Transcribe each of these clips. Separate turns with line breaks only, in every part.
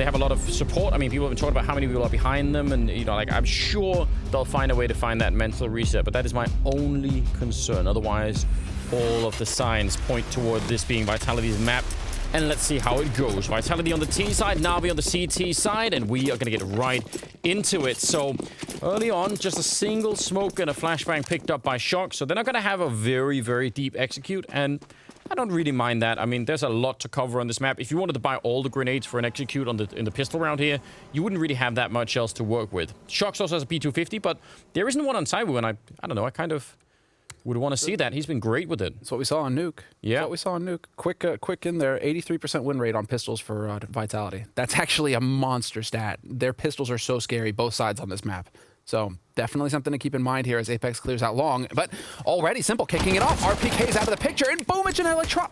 They have a lot of support. I mean, people have been talking about how many people are behind them, and you know, like, I'm sure they'll find a way to find that mental reset, but that is my only concern. Otherwise, all of the signs point toward this being Vitality's map, and let's see how it goes. Vitality on the T side, Navi on the CT side, and we are going to get right into it. So early on, just a single smoke and a flashbang picked up by Shock, so they're not going to have a very, very deep execute, and I don't really mind that. I mean, there's a lot to cover on this map. If you wanted to buy all the grenades for an execute on in the pistol round here, you wouldn't really have that much else to work with. Shox also has a P250, but there isn't one on zywoo, and I don't know, I kind of would want to see that. He's been great with it.
That's what we saw on Nuke.
Yeah.
That's what we saw on Nuke. Quick in there, 83% win rate on pistols for Vitality. That's actually a monster stat. Their pistols are so scary, both sides on this map. So definitely something to keep in mind here as Apex clears out long. But already Simple kicking it off. RPK's out of the picture, and boomich and Electron.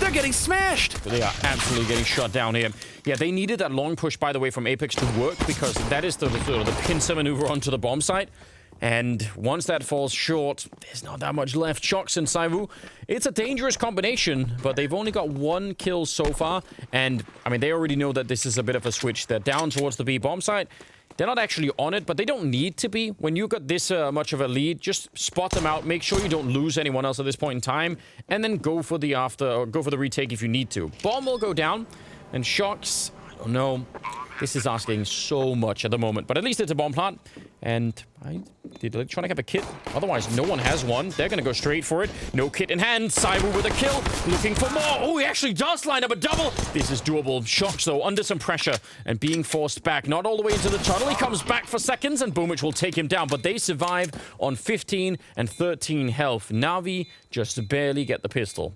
They're getting smashed.
They are absolutely getting shut down here. Yeah, they needed that long push, by the way, from Apex to work, because that is the pincer maneuver onto the bomb site. And once that falls short, there's not that much left. Shox and zywoo, it's a dangerous combination, but they've only got one kill so far. And, I mean, they already know that this is a bit of a switch. They're down towards the B bomb site. They're not actually on it, but they don't need to be. When you've got this much of a lead, just spot them out. Make sure you don't lose anyone else at this point in time, and then go for the retake if you need to. Bomb will go down, and Shox, I don't know. This is asking so much at the moment, but at least it's a bomb plant. And did Electronic have a kit? Otherwise, no one has one. They're going to go straight for it. No kit in hand. zywoo with a kill. Looking for more. Oh, he actually does line up a double. This is doable. Shox, though, under some pressure and being forced back. Not all the way into the tunnel. He comes back for seconds, and boomich will take him down. But they survive on 15 and 13 health. Navi just barely get the pistol.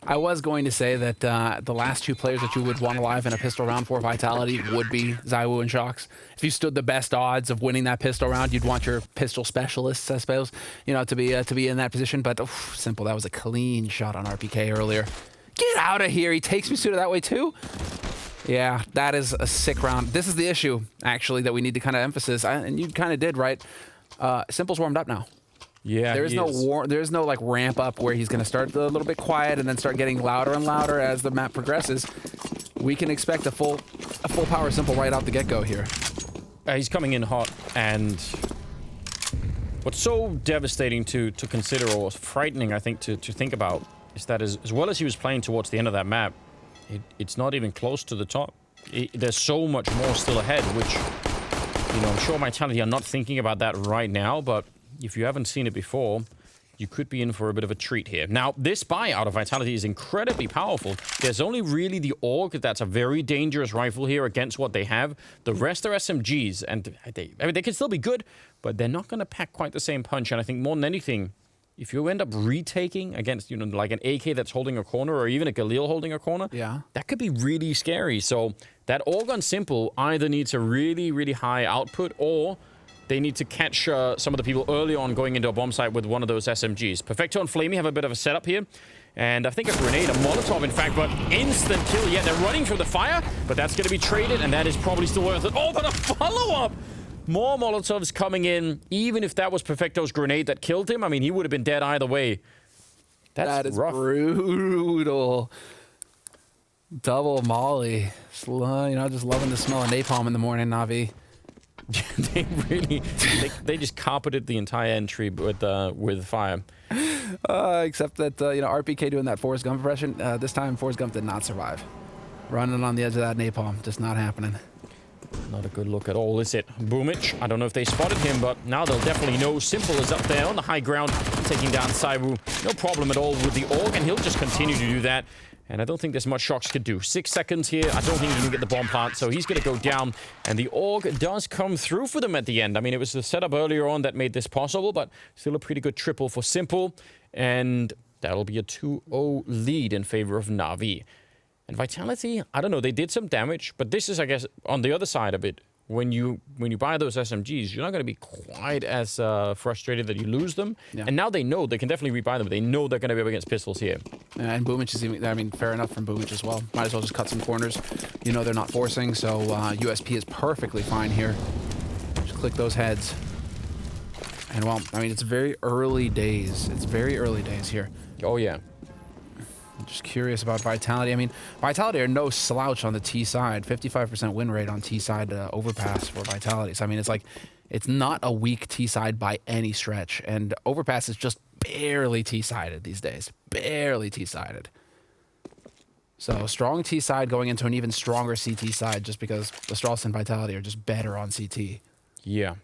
I was going to say that the last two players that you would want alive in a pistol round for Vitality would be zywoo and Shox. If you stood the best odds of winning that pistol round, you'd want your pistol specialists, I suppose, you know, to be in that position. But Simple, that was a clean shot on RPK earlier. Get out of here! He takes me that way too. Yeah, that is a sick round. This is the issue, actually, that we need to kind of emphasize, and you kind of did, right? Simple's warmed up now.
Yeah,
there's no like ramp up where he's going to start a little bit quiet and then start getting louder and louder as the map progresses. We can expect a full power Simple right out the get-go here.
He's coming in hot, and what's so devastating to consider, or frightening, I think, to think about, is that as well as he was playing towards the end of that map, it's not even close to the top. There's so much more still ahead, which, you know, I'm sure Vitality are not thinking about that right now, but if you haven't seen it before, you could be in for a bit of a treat here. Now, this buy out of Vitality is incredibly powerful. There's only really the AUG that's a very dangerous rifle here against what they have. The rest are SMGs, and they can still be good, but they're not going to pack quite the same punch. And I think more than anything, if you end up retaking against, you know, like an AK that's holding a corner, or even a Galil holding a corner,
yeah,
that could be really scary. So that AUG on Simple either needs a really, really high output, or they need to catch some of the people early on going into a bomb site with one of those SMGs. Perfecto and Flamey have a bit of a setup here. And I think a grenade, a Molotov, in fact, but instant kill. Yeah, they're running from the fire, but that's going to be traded, and that is probably still worth it. Oh, but a follow-up! More Molotovs coming in, even if that was Perfecto's grenade that killed him. I mean, he would have been dead either way. That is rough.
Brutal. Double molly. Slow, you know, just loving the smell of napalm in the morning, Navi.
They really, they just carpeted the entire entry with fire.
Except that, you know, RPK doing that Forrest Gump impression, this time Forrest Gump did not survive. Running on the edge of that napalm, just not happening.
Not a good look at all, is it? boomich, I don't know if they spotted him, but now they'll definitely know. Simple is up there on the high ground, taking down zywoo. No problem at all with the AUG, and he'll just continue to do that. And I don't think there's much Shox could do. 6 seconds here. I don't think he can get the bomb plant, so he's going to go down. And the AUG does come through for them at the end. I mean, it was the setup earlier on that made this possible, but still a pretty good triple for Simple. And that'll be a 2-0 lead in favor of Navi. And Vitality, I don't know, they did some damage, but this is, I guess, on the other side of it. When you buy those SMGs, you're not going to be quite as frustrated that you lose them. Yeah. And now they know they can definitely rebuy them. They know they're going to be up against pistols here.
And boomich is even, I mean, fair enough from boomich as well. Might as well just cut some corners. You know they're not forcing, so USP is perfectly fine here. Just click those heads. And well, I mean, it's very early days. It's very early days here.
Oh, yeah.
I'm just curious about Vitality. I mean, Vitality are no slouch on the T side. 55% win rate on T side overpass for Vitality. So I mean, it's like, it's not a weak T side by any stretch. And overpass is just barely T sided these days. Barely T sided. So strong T side going into an even stronger CT side just because Astralis and Vitality are just better on CT.
Yeah.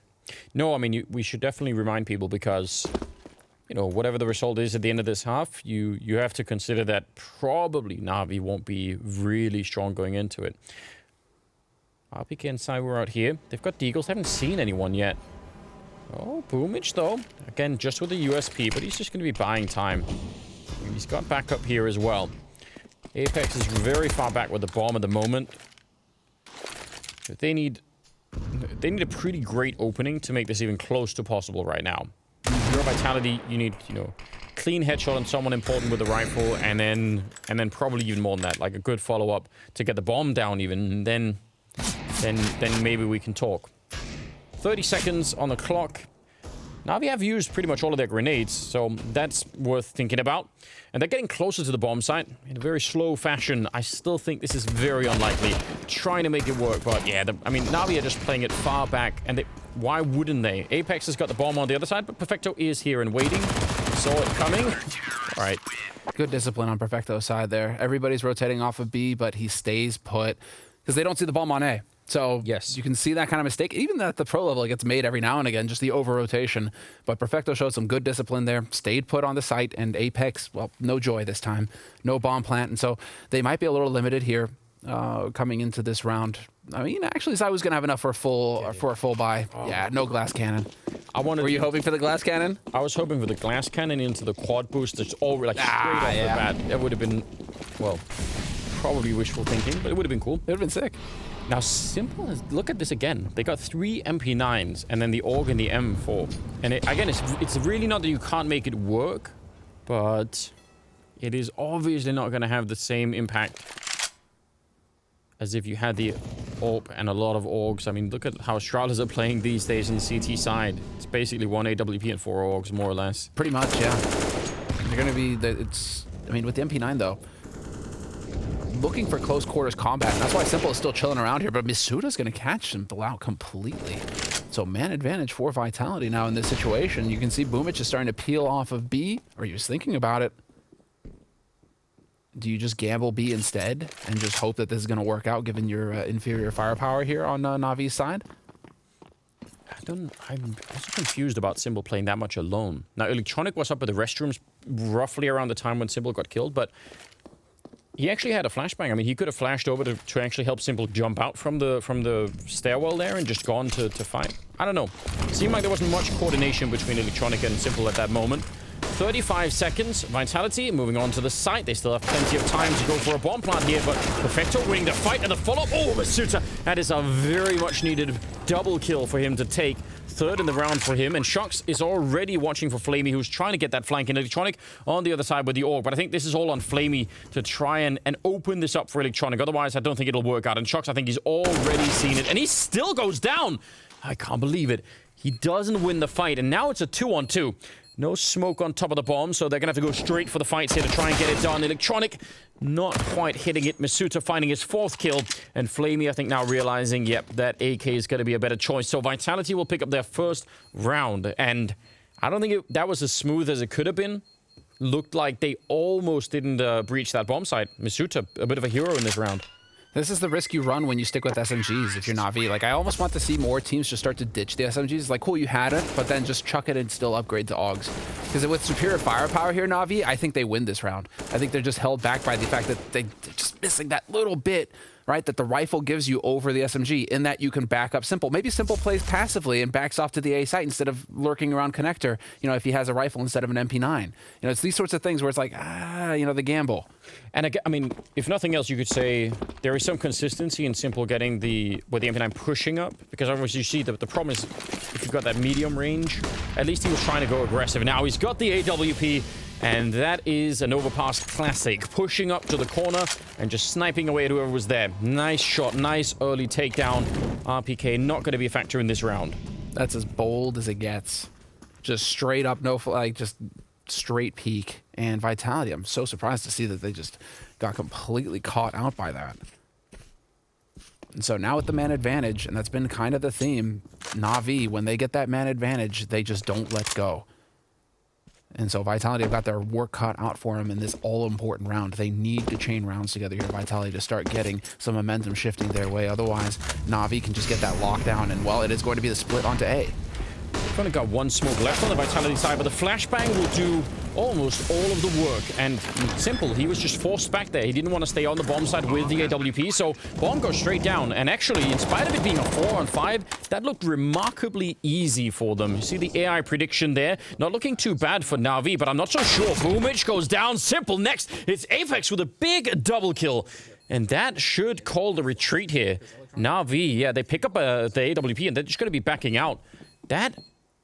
No, I mean, we should definitely remind people because, you know, whatever the result is at the end of this half, you have to consider that probably Navi won't be really strong going into it. RPK and zywoo out here. They've got deagles. Haven't seen anyone yet. Oh, boomage though. Again, just with the USP, but he's just going to be buying time. He's got backup here as well. Apex is very far back with the bomb at the moment. They need a pretty great opening to make this even close to possible right now. Your Vitality, you need, you know, clean headshot on someone important with the rifle, and then probably even more than that, like a good follow-up to get the bomb down even, and then maybe we can talk. 30 seconds on the clock. Navi have used pretty much all of their grenades, so that's worth thinking about. And they're getting closer to the bomb site in a very slow fashion. I still think this is very unlikely. Trying to make it work, but yeah, I mean, Navi are just playing it far back, and why wouldn't they? Apex has got the bomb on the other side, but Perfecto is here and waiting. Saw it coming. All right.
Good discipline on Perfecto's side there. Everybody's rotating off of B, but he stays put because they don't see the bomb on A. So
yes,
you can see that kind of mistake. Even at the pro level, it gets made every now and again, just the over-rotation. But Perfecto showed some good discipline there, stayed put on the site, and Apex, well, no joy this time. No bomb plant, and so they might be a little limited here coming into this round. I mean, actually, zywoo's going to have enough for a full buy. Oh. Yeah, no glass cannon. Were you hoping for the glass cannon?
I was hoping for the glass cannon into the quad boost. It's all like straight off the bat. That would have been, well, probably wishful thinking, but it would have been cool.
It would have been sick.
Now, Simple is, look at this again. They got 3 MP9s and then the AUG and the M4. And again, it's really not that you can't make it work, but it is obviously not going to have the same impact as if you had the AWP and a lot of AUGs. I mean, look at how Astralis are playing these days on the CT side. It's basically 1 AWP and 4 AUGs, more or less.
Pretty much, yeah. They're going to be, I mean, with the MP9, though, looking for close quarters combat. And that's why Simple is still chilling around here, but Misuta's going to catch him out completely. So man advantage for Vitality now in this situation. You can see Boomich is starting to peel off of B, or he was thinking about it. Do you just gamble B instead and just hope that this is going to work out given your inferior firepower here on Navi's side?
I'm also confused about Simple playing that much alone. Now, Electronic was up at the restrooms roughly around the time when Simple got killed, but he actually had a flashbang. I mean, he could have flashed over to actually help Simple jump out from the stairwell there and just gone to fight. I don't know. Seemed like there wasn't much coordination between Electronic and Simple at that moment. 35 seconds. Vitality moving on to the site. They still have plenty of time to go for a bomb plant here, but Perfecto winning the fight and the follow-up. Oh, Misuta. That is a very much needed double kill for him to take. 3rd in the round for him, and shox is already watching for flamie, who's trying to get that flank in. Electronic on the other side with the AUG, but I think this is all on flamie to try and open this up for Electronic. Otherwise, I don't think it'll work out. And shox, I think he's already seen it, and he still goes down. I can't believe it. He doesn't win the fight, and now it's a 2-on-2. No smoke on top of the bomb, so they're going to have to go straight for the fights here to try and get it done. Electronic not quite hitting it. Misuta finding his 4th kill. And flamie, I think, now realizing, yep, that AK is going to be a better choice. So Vitality will pick up their 1st round. And I don't think that was as smooth as it could have been. Looked like they almost didn't breach that bomb site. Misuta, a bit of a hero in this round.
This is the risk you run when you stick with SMGs if you're Navi. Like, I almost want to see more teams just start to ditch the SMGs. Like, cool, you had it, but then just chuck it and still upgrade to AUGs. Because with superior firepower here, Navi, I think they win this round. I think they're just held back by the fact that they're just missing that little bit, right, that the rifle gives you over the SMG, in that you can back up Simple. Maybe Simple plays passively and backs off to the A site instead of lurking around connector, you know, if he has a rifle instead of an MP9. You know, it's these sorts of things where it's like, you know, the gamble.
And I mean, if nothing else, you could say there is some consistency in Simple getting with the MP9 pushing up, because obviously you see the problem is if you've got that medium range, at least he was trying to go aggressive. Now he's got the AWP, and that is an overpass classic. Pushing up to the corner and just sniping away at whoever was there. Nice shot, nice early takedown. RPK not going to be a factor in this round.
That's as bold as it gets. Just straight up, no, like, just straight peek, and Vitality, I'm so surprised to see that they just got completely caught out by that. And so now with the man advantage, and that's been kind of the theme, Na'Vi, when they get that man advantage, they just don't let go. And so Vitality have got their work cut out for them in this all-important round. They need to chain rounds together here, Vitality, to start getting some momentum shifting their way. Otherwise, Na'Vi can just get that lockdown, and, well, it is going to be the split onto A.
We've only got one smoke left on the Vitality side, but the flashbang will do almost all of the work. And simple, he was just forced back there. He didn't want to stay on the bomb side with the AWP, so bomb goes straight down. And actually, in spite of it being a 4-on-5, that looked remarkably easy for them. You see the AI prediction there? Not looking too bad for Na'Vi, but I'm not so sure. boomich goes down. Simple next. It's Apex with a big double kill. And that should call the retreat here. Na'Vi, yeah, they pick up the AWP, and they're just going to be backing out. That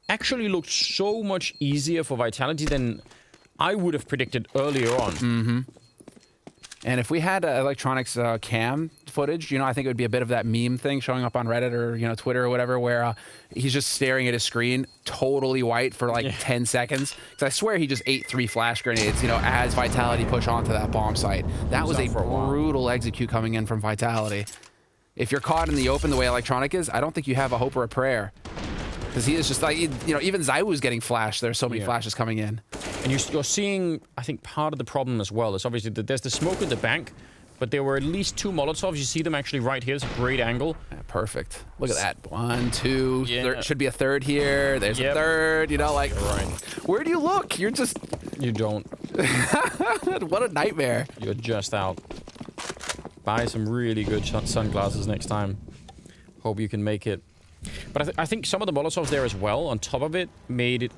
actually looked so much easier for Vitality than I would have predicted earlier on.
Mm-hmm. And if we had Electronics cam footage, you know, I think it would be a bit of that meme thing showing up on Reddit or, you know, Twitter or whatever, where he's just staring at his screen, totally white for like 10 seconds. Because I swear he just ate 3 flash grenades, you know, as Vitality push onto that bomb site. That was a brutal execute coming in from Vitality. If you're caught in the open the way Electronic is, I don't think you have a hope or a prayer. Because he is just like, you know, even zywoo's getting flashed. There's so many flashes coming in.
And you're seeing, I think, part of the problem as well is obviously that there's the smoke at the bank, but there were at least 2 Molotovs. You see them actually right here. It's a great angle.
Yeah, perfect. Look at that. 1, 2, third, should be a third here. There's a third, you know, like, where do you look? You're just...
You don't.
What a nightmare.
You're just out. Buy some really good sunglasses next time. Hope you can make it. But I think some of the Molotovs there as well, on top of it, made it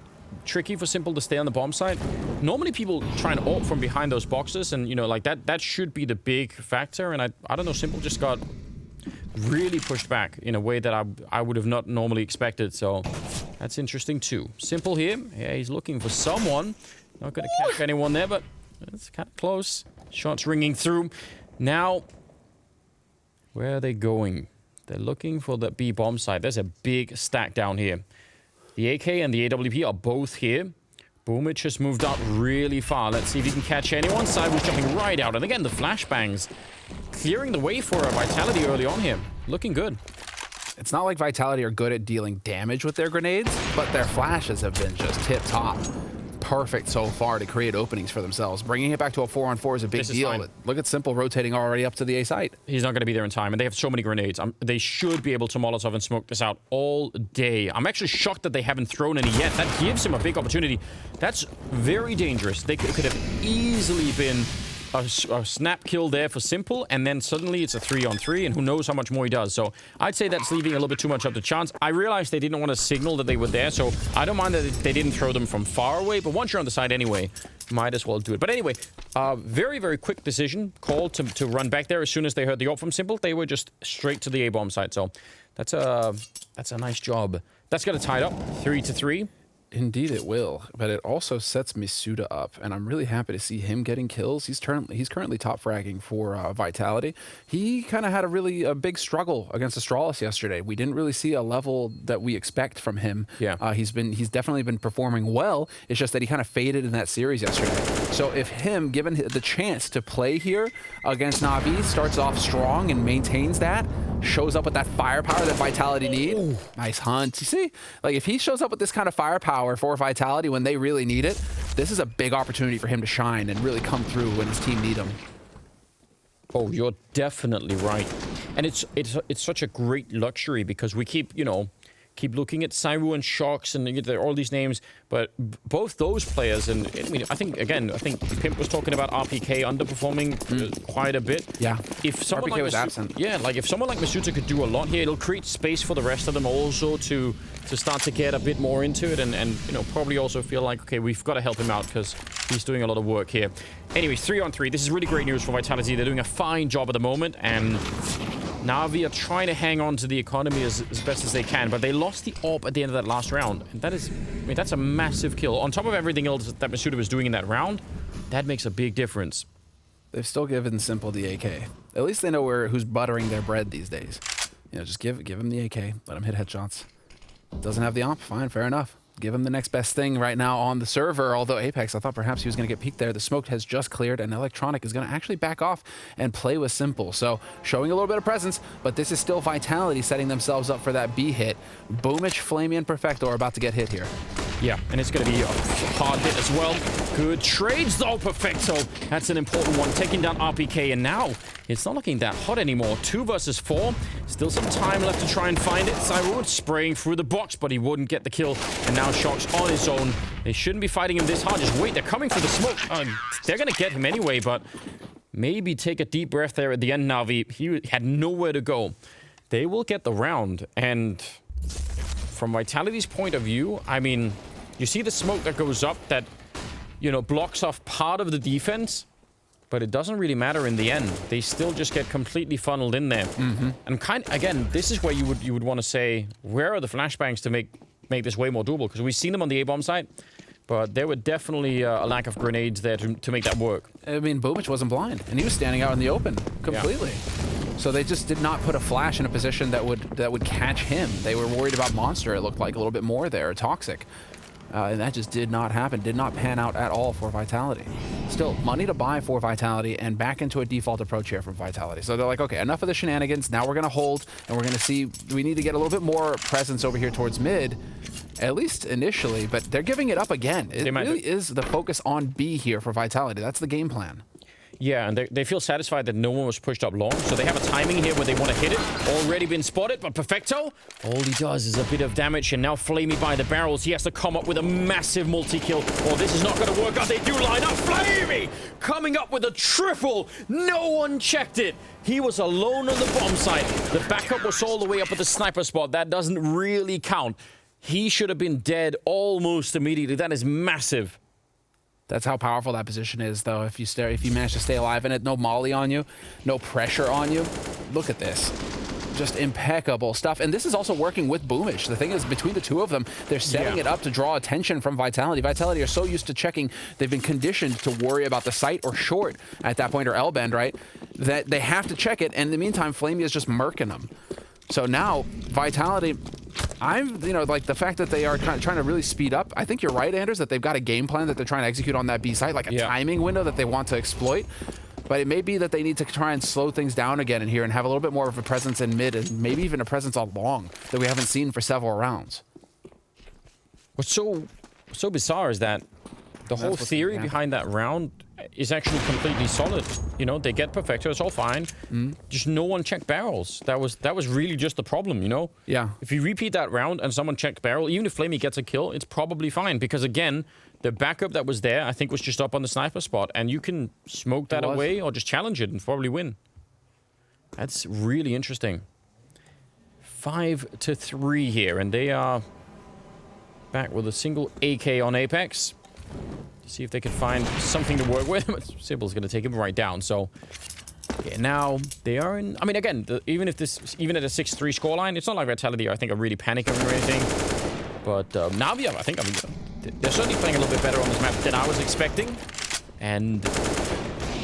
tricky for Simple to stay on the bomb site. Normally people try and ult from behind those boxes, and, you know, like that should be the big factor. And I don't know, Simple just got really pushed back in a way that I would have not normally expected. So that's interesting too. Simple here. Yeah, he's looking for someone. Not going to catch anyone there, but it's kind of close. Shots ringing through. Now, where are they going? They're looking for the B bomb site. There's a big stack down here. The AK and the AWP are both here. boomich has moved out really far. Let's see if he can catch anyone. zywoo's jumping right out. And again, the flashbangs clearing the way for a Vitality early on here. Looking good.
It's not like Vitality are good at dealing damage with their grenades, but their flashes have been just tip-top. Perfect so far to create openings for themselves. Bringing it back to a 4-on-4 is a big deal. Look at Simple rotating already up to the A site.
He's not going to be there in time, and they have so many grenades. They should be able to Molotov and smoke this out all day. I'm actually shocked that they haven't thrown any yet. That gives him a big opportunity. That's very dangerous. They could have easily been a snap kill there for Simple, and then suddenly it's a 3-on-3, and who knows how much more he does. So I'd say that's leaving a little bit too much up to chance. I realized they didn't want to signal that they were there, so I don't mind that they didn't throw them from far away, but once you're on the side anyway, might as well do it. But anyway, very, very quick decision called to run back there as soon as they heard the ult from Simple. They were just straight to the A-bomb site, so that's a nice job. That's going to tie it up 3-3.
Indeed it will, but it also sets Misuda up, and I'm really happy to see him getting kills. He's currently top fragging for Vitality. He kind of had a big struggle against Astralis yesterday. We didn't really see a level that we expect from him.
Yeah.
He's definitely been performing well. It's just that he kind of faded in that series yesterday. So if him, given the chance to play here against Na'Vi, starts off strong and maintains that, shows up with that firepower that Vitality need. Nice hunt. You see, like if he shows up with this kind of firepower for Vitality when they really need it, this is a big opportunity for him to shine and really come through when his team need him.
Oh, you're definitely right. And it's such a great luxury because we keep looking at zywoo and Shox and all these names, but both those players, and I mean, I think Pimp was talking about RPK underperforming quite a bit.
Yeah,
if someone
RPK was absent.
Yeah, like if someone like Misuda could do a lot here, it'll create space for the rest of them also to start to get a bit more into it, and probably also feel like, okay, we've got to help him out because he's doing a lot of work here. Anyways, 3-on-3. This is really great news for Vitality. They're doing a fine job at the moment, and Na'Vi are trying to hang on to the economy as best as they can, but they lost the AWP at the end of that last round. And that is, I mean, that's a massive kill. On top of everything else that Misuda was doing in that round, that makes a big difference.
They've still given Simple the AK. At least they know who's buttering their bread these days. Just give him the AK. Let him hit headshots. Doesn't have the AWP? Fine, fair enough. give him the next best thing right now on the server. Although Apex, I thought perhaps he was going to get peeked there. The smoke has just cleared, and Electronic is going to actually back off and play with Simple. So showing a little bit of presence, but this is still Vitality setting themselves up for that B hit. boomich, flamey, and Perfecto are about to get hit here.
Yeah, and it's going to be a hard hit as well. Good trades, though, Perfecto. That's an important one, taking down RPK, and now it's not looking that hot anymore. 2 versus 4. Still some time left to try and find it. zywoo spraying through the box, but he wouldn't get the kill, and now Shox on his own. They shouldn't be fighting him this hard. Just wait, they're coming for the smoke. They're going to get him anyway, but maybe take a deep breath there at the end, Navi. He had nowhere to go. They will get the round, and from Vitality's point of view, I mean, you see the smoke that goes up that, you know, blocks off part of the defense, but it doesn't really matter in the end. They still just get completely funneled in there. And again, this is where you would want to say, where are the flashbangs to make this way more doable? Because we've seen them on the A-bomb site, but there were definitely a lack of grenades there to make that work.
I mean, boomich wasn't blind, and he was standing out in the open completely. Yeah. So they just did not put a flash in a position that would catch him. They were worried about Monster, it looked like, a little bit more there, Toxic. And that just did not happen, did not pan out at all for Vitality. Still, money to buy for Vitality, and back into a default approach here from Vitality. So they're like, okay, enough of the shenanigans. Now we're going to hold, and we're going to see, we need to get a little bit more presence over here towards mid, at least initially, but they're giving it up again. It really is the focus on B here for Vitality. That's the game plan.
Yeah, and they feel satisfied that no one was pushed up long, so they have a timing here where they want to hit it. Already been spotted, but Perfecto, all he does is a bit of damage, and now Flamey by the barrels. He has to come up with a massive multi-kill, or this is not going to work out. They do line up. Flamey coming up with a triple. No one checked it. He was alone on the bomb site. The backup was all the way up at the sniper spot. That doesn't really count. He should have been dead almost immediately. That is massive.
That's how powerful that position is, though. If you manage to stay alive in it, no molly on you, no pressure on you. Look at this. Just impeccable stuff. And this is also working with boomich. The thing is, between the two of them, they're setting it up to draw attention from Vitality. Vitality are so used to checking, they've been conditioned to worry about the site or short at that point, or L-bend, right? That they have to check it, and in the meantime, Flamey is just murking them. So now, Vitality, like the fact that they are trying to really speed up, I think you're right, Anders, that they've got a game plan that they're trying to execute on that B site, like a timing window that they want to exploit. But it may be that they need to try and slow things down again in here and have a little bit more of a presence in mid, and maybe even a presence on long that we haven't seen for several rounds.
What's so bizarre is that the whole theory behind that round is actually completely solid. You know, they get Perfecto, it's all fine. Just no one checked barrels. That was really just the problem, you know?
Yeah.
If you repeat that round and someone checked barrel, even if Flamey gets a kill, it's probably fine. Because again, the backup that was there, I think, was just up on the sniper spot. And you can smoke that away or just challenge it and probably win. That's really interesting. 5-3 here, and they are back with a single AK on Apex. See if they can find something to work with. Sibyl's going to take him right down. So, yeah, now they are in... I mean, again, even at a 6-3 scoreline, it's not like Vitality, I think, are really panicking or anything. But Navi, I think, they're certainly playing a little bit better on this map than I was expecting. And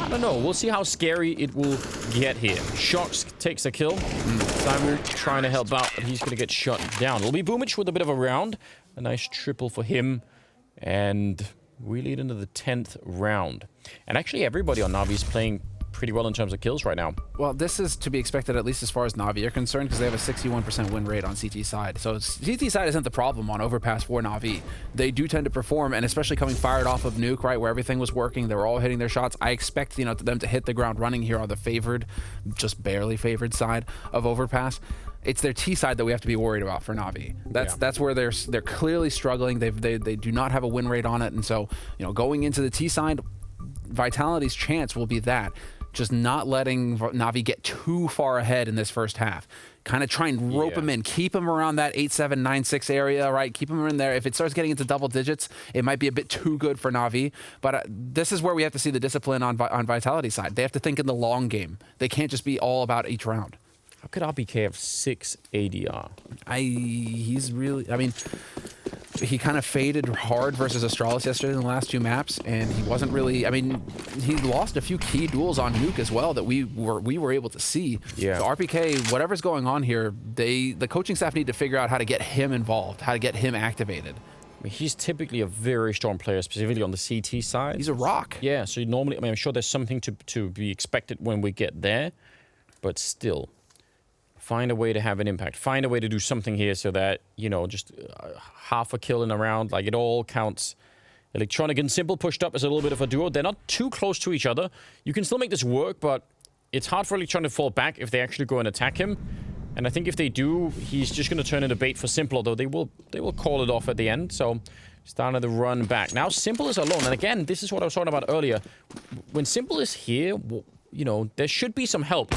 I don't know. We'll see how scary it will get here. Shox takes a kill. zywoo trying to help out, but he's going to get shut down. It'll be boomich with a bit of a round. A nice triple for him. And we lead into the 10th round. And actually, everybody on Navi is playing pretty well in terms of kills right now.
Well, this is to be expected, at least as far as Navi are concerned, because they have a 61% win rate on CT side. So CT side isn't the problem on Overpass for Navi. They do tend to perform, and especially coming fired off of Nuke, right, where everything was working, they were all hitting their shots. I expect, them to hit the ground running here on the favored, just barely favored side of Overpass. It's their T side that we have to be worried about for Navi. That's where they're clearly struggling. They do not have a win rate on it, and so going into the T side, Vitality's chance will be that. Just not letting Navi get too far ahead in this first half. Kind of try and rope him in. Keep him around that 8-7, 9-6 area, right? Keep him in there. If it starts getting into double digits, it might be a bit too good for Navi. But this is where we have to see the discipline on Vitality's side. They have to think in the long game. They can't just be all about each round.
How could RPK have 6 ADR?
He's really... I mean... He kind of faded hard versus Astralis yesterday in the last 2 maps, and he wasn't really... I mean, he lost a few key duels on Nuke as well that we were able to see.
Yeah.
So RPK, whatever's going on here, the coaching staff need to figure out how to get him involved, how to get him activated.
mean, he's typically a very strong player, specifically on the CT side.
He's a rock.
Yeah, so normally, I mean, I'm sure there's something to be expected when we get there, but still, find a way to have an impact. Find a way to do something here so that, you know, just half a kill in a round, like, it all counts. Electronic and Simple pushed up as a little bit of a duo. They're not too close to each other. You can still make this work, but it's hard for Electronic to fall back if they actually go and attack him. And I think if they do, he's just going to turn into bait for Simple, although they will call it off at the end. So, starting to run back. Now, Simple is alone. And again, this is what I was talking about earlier. When Simple is here, you know, there should be some help.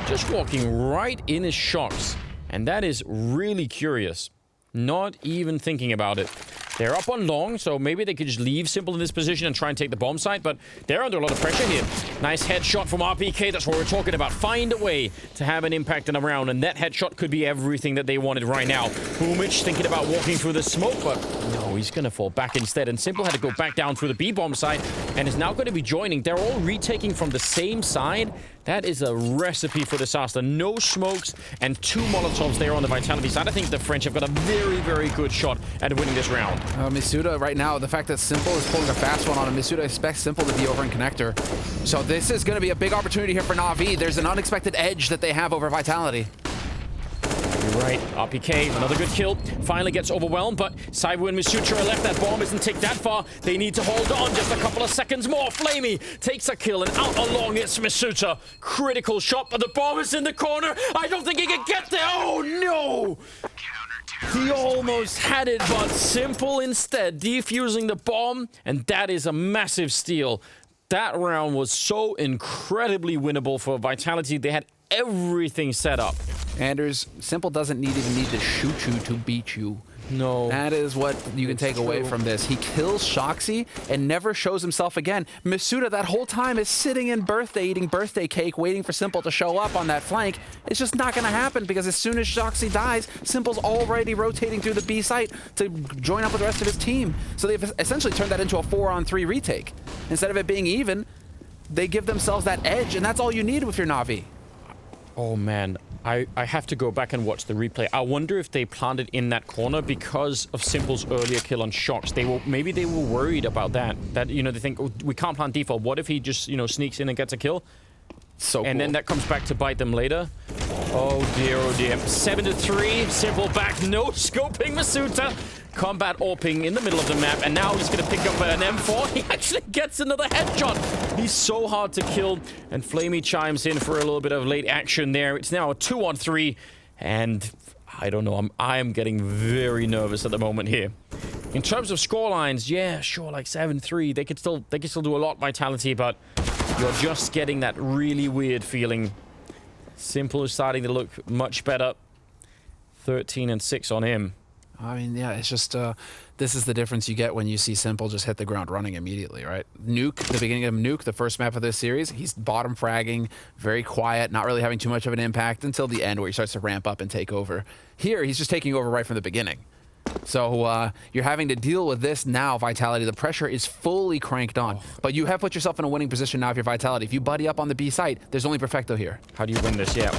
Just walking right in his shocks. And that is really curious. Not even thinking about it. They're up on long, so maybe they could just leave Simple in this position and try and take the bomb site, but they're under a lot of pressure here. Nice headshot from RPK, that's what we're talking about. Find a way to have an impact in a round, and that headshot could be everything that they wanted right now. Boomich thinking about walking through the smoke, but no, he's gonna fall back instead, and Simple had to go back down through the B-bomb site, and is now going to be joining. They're all retaking from the same side. That is a recipe for disaster. No smokes and 2 Molotovs there on the Vitality side. I think the French have got a very, very good shot at winning this round.
Misuda right now, the fact that Simple is pulling a fast one on him, Misuda expects Simple to be over in connector. So this is going to be a big opportunity here for Na'Vi. There's an unexpected edge that they have over Vitality.
You're right, RPK, another good kill. Finally gets overwhelmed, but zywoo and Misutra are left. That bomb isn't ticked that far. They need to hold on just a couple of seconds more. Flamey takes a kill, and out along it's Misutra. Critical shot, but the bomb is in the corner. I don't think he can get there. Oh, no! He almost had it, but Simple instead defusing the bomb, and that is a massive steal. That round was so incredibly winnable for Vitality. They had everything set up.
Anders, Simple doesn't even need to shoot you to beat you.
No.
That is what you can take away from this. He kills Shoxy and never shows himself again. Misuda that whole time is sitting in birthday, eating birthday cake, waiting for Simple to show up on that flank. It's just not going to happen because as soon as Shoxy dies, Simple's already rotating through the B site to join up with the rest of his team. So they've essentially turned that into a 4-on-3 retake. Instead of it being even, they give themselves that edge, and that's all you need with your Na'Vi.
Oh, man. I have to go back and watch the replay. I wonder if they planted in that corner because of Simple's earlier kill on Shocks. Maybe they were worried about that. That, you know, they think, oh, we can't plant default. What if he just, you know, sneaks in and gets a kill?
So
and
cool.
Then that comes back to bite them later. Oh dear, oh dear. 7-3, Simple back, no scoping Masuta. Combat AWPing in the middle of the map, and now he's going to pick up an M4. He actually gets another headshot. He's so hard to kill, and Flamey chimes in for a little bit of late action there. It's now a 2-on-3, and I don't know, I am getting very nervous at the moment here. In terms of scorelines, yeah, sure, like 7-3. They could still do a lot Vitality, but you're just getting that really weird feeling. Simple is starting to look much better. 13-6 on him.
I mean, yeah, it's just, this is the difference you get when you see Simple just hit the ground running immediately, right? Nuke, the beginning of Nuke, the first map of this series, he's bottom fragging, very quiet, not really having too much of an impact until the end where he starts to ramp up and take over. Here, he's just taking over right from the beginning. So you're having to deal with this now, Vitality. The pressure is fully cranked on. But you have put yourself in a winning position now if you're Vitality. If you buddy up on the B site, there's only Perfecto here.
How do you win this? Yeah,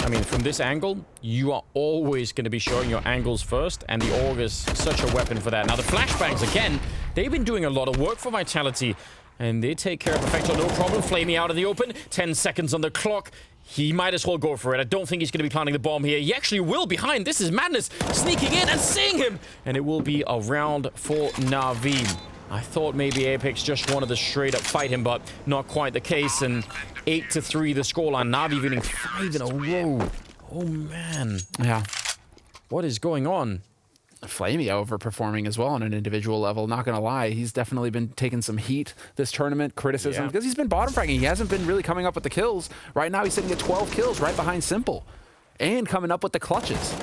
I mean, from this angle, you are always going to be showing your angles first, and the AUG is such a weapon for that. Now, the flashbangs, again, they've been doing a lot of work for Vitality, and they take care of Perfecto, no problem. Flamey out of the open, 10 seconds on the clock. He might as well go for it. I don't think he's going to be planting the bomb here. He actually will behind. This is madness. Sneaking in and seeing him. And it will be a round for Na'Vi. I thought maybe Apex just wanted to straight up fight him, but not quite the case. And 8-3 the scoreline. Na'Vi winning 5 in a row. Oh, man.
Yeah.
What is going on?
Flamey overperforming as well on an individual level. Not going to lie, he's definitely been taking some heat this tournament, criticism, because he's been bottom fragging. He hasn't been really coming up with the kills. Right now, he's sitting at 12 kills right behind Simple and coming up with the clutches.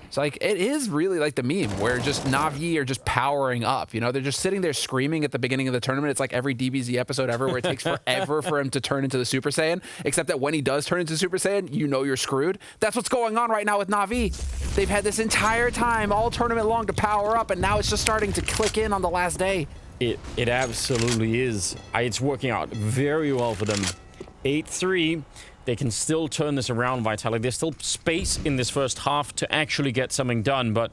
It's like, it is really like the meme where just Na'Vi are just powering up. You know, they're just sitting there screaming at the beginning of the tournament. It's like every DBZ episode ever where it takes forever for him to turn into the Super Saiyan, except that when he does turn into Super Saiyan, you know you're screwed. That's what's going on right now with Na'Vi. They've had this entire time, all tournament long, to power up, and now it's just starting to click in on the last day.
It absolutely is. It's working out very well for them. 8-3. They can still turn this around, Vitality. There's still space in this first half to actually get something done, but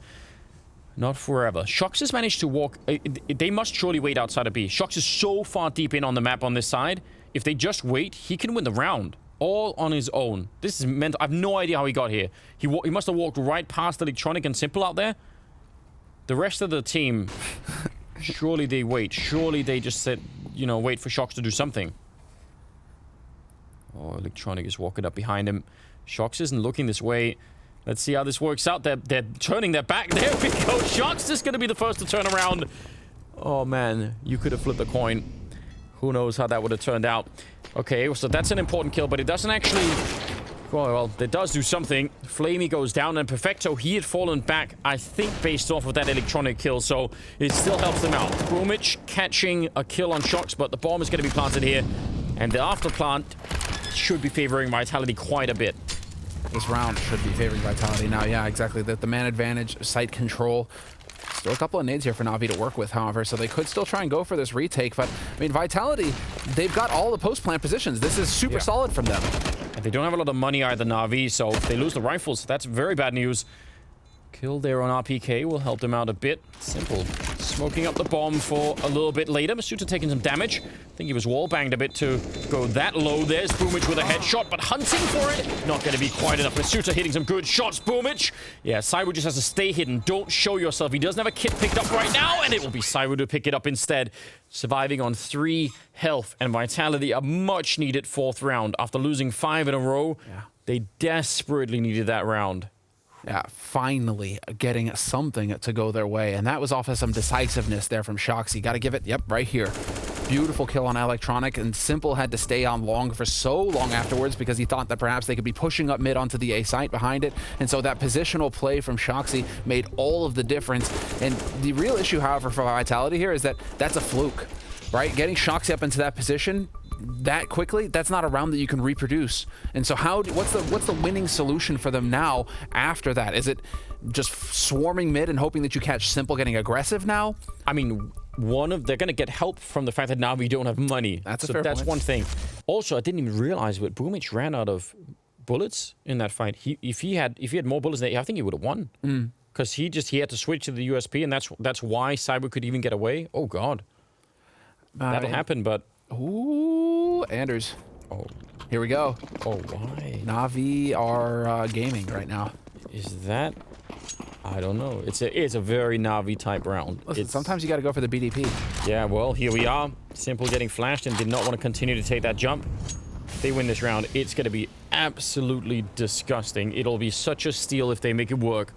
Not forever. Shox has managed to walk... they must surely wait outside of B. Shox is so far deep in on the map on this side. If they just wait, he can win the round. All on his own. This is mental. I have no idea how he got here. He must have walked right past Electronic and Simple out there. The rest of the team... surely they wait. Surely they just said, you know, wait for Shox to do something. Oh, Electronic is walking up behind him. Shox isn't looking this way. Let's see how this works out. They're turning their back. There we go. Shox is going to be the first to turn around. Oh, man. You could have flipped a coin. Who knows how that would have turned out. Okay, so that's an important kill, but it doesn't actually... well, it does do something. Flamey goes down, and Perfecto, he had fallen back, I think, based off of that Electronic kill, so it still helps them out. Bromwich catching a kill on Shox, but the bomb is going to be planted here, and the after plant should be favoring Vitality quite a bit.
This round should be favoring Vitality now. Yeah, exactly. The man advantage, site control. Still a couple of nades here for Navi to work with, however, so they could still try and go for this retake. But, I mean, Vitality, they've got all the post-plant positions. This is super solid from them.
And they don't have a lot of money either, Navi, so if they lose the rifles, that's very bad news. Kill there on RPK will help them out a bit. Simple. Smoking up the bomb for a little bit later. Masuta taking some damage. I think he was wall-banged a bit to go that low. There's Boomich with a headshot, but hunting for it, not going to be quite enough. Masuta hitting some good shots. Boomich. Yeah, zywoo just has to stay hidden. Don't show yourself. He doesn't have a kit picked up right now, and it will be zywoo to pick it up instead. Surviving on 3 health and Vitality, a much-needed 4th round. After losing 5 in a row, they desperately needed that round.
Yeah, finally getting something to go their way. And that was off of some decisiveness there from Shoxy. Got to give it, yep, right here. Beautiful kill on Electronic, and Simple had to stay on long for so long afterwards because he thought that perhaps they could be pushing up mid onto the A site behind it. And so that positional play from Shoxy made all of the difference. And the real issue, however, for Vitality here is that that's a fluke, right? Getting Shoxy up into that position that quickly, that's not a round that you can reproduce. And so what's the winning solution for them now after that? Is it just swarming mid and hoping that you catch Simple getting aggressive now?
I mean, they're going to get help from the fact that now we don't have money.
That's a fair point.
That's one thing. Also, I didn't even realize, but Boomich ran out of bullets in that fight. If he had more bullets, I think he would have won. Because he had to switch to the USP, and that's why Zywoo could even get away. Oh God, that'll happen. But
ooh, Anders.
Oh,
here we go.
Oh, why?
Navi are gaming right now.
Is that? I don't know. It's a very Navi type round.
Listen, sometimes you got to go for the BDP.
Yeah, well, here we are. Simple getting flashed and did not want to continue to take that jump. If they win this round, it's going to be absolutely disgusting. It'll be such a steal if they make it work.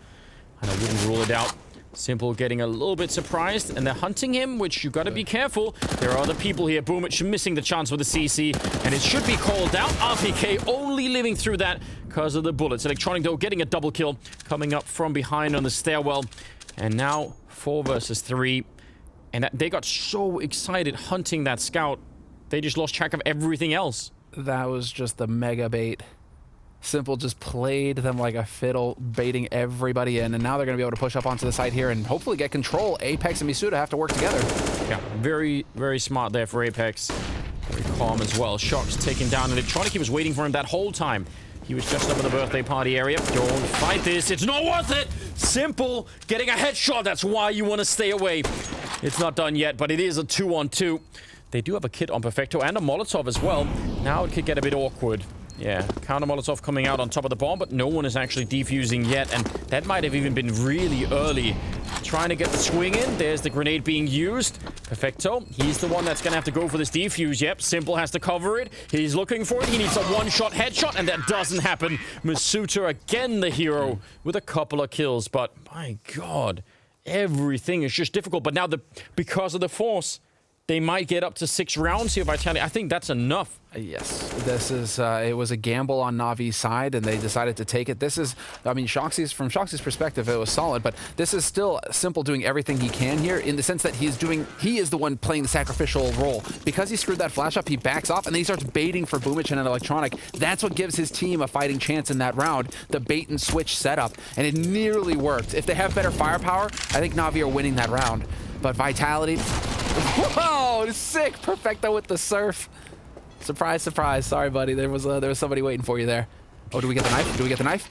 And I wouldn't rule it out. Simple getting a little bit surprised, and they're hunting him, which you got to be careful. There are other people here. Boomich missing the chance with the CC, and it should be called out. RPK only living through that because of the bullets. Electronic, though, getting a double kill, coming up from behind on the stairwell. And now 4 versus 3. And they got so excited hunting that scout, they just lost track of everything else.
That was just the mega bait. Simple just played them like a fiddle, baiting everybody in, and now they're going to be able to push up onto the site here and hopefully get control. Apex and Masuta have to work together.
Yeah, very, very smart there for Apex. Very calm as well. Shox taking down Electronic. He was waiting for him that whole time. He was just up in the birthday party area. Don't fight this. It's not worth it. Simple getting a headshot. That's why you want to stay away. It's not done yet, but it is a 2-on-2. They do have a kit on Perfecto and a Molotov as well. Now it could get a bit awkward. Yeah, counter Molotov coming out on top of the bomb, but no one is actually defusing yet, and that might have even been really early. Trying to get the swing in. There's the grenade being used. Perfecto, he's the one that's going to have to go for this defuse. Yep, Simple has to cover it. He's looking for it. He needs a one-shot headshot, and that doesn't happen. Masuta, again the hero, with a couple of kills, but my God, everything is just difficult. But now, because of the force, they might get up to 6 rounds here, Vitality. I think that's enough.
Yes, this is, it was a gamble on Navi's side, and they decided to take it. This is, I mean, from Shoxy's perspective, it was solid, but this is still Simple doing everything he can here in the sense that he is the one playing the sacrificial role. Because he screwed that flash up, he backs off, and then he starts baiting for Boomich and an Electronic. That's what gives his team a fighting chance in that round, the bait and switch setup, and it nearly worked. If they have better firepower, I think Navi are winning that round. But Vitality, whoa, sick, Perfecto with the surf. Surprise, surprise. Sorry, buddy. There was somebody waiting for you there. Oh, do we get the knife? Do we get the knife?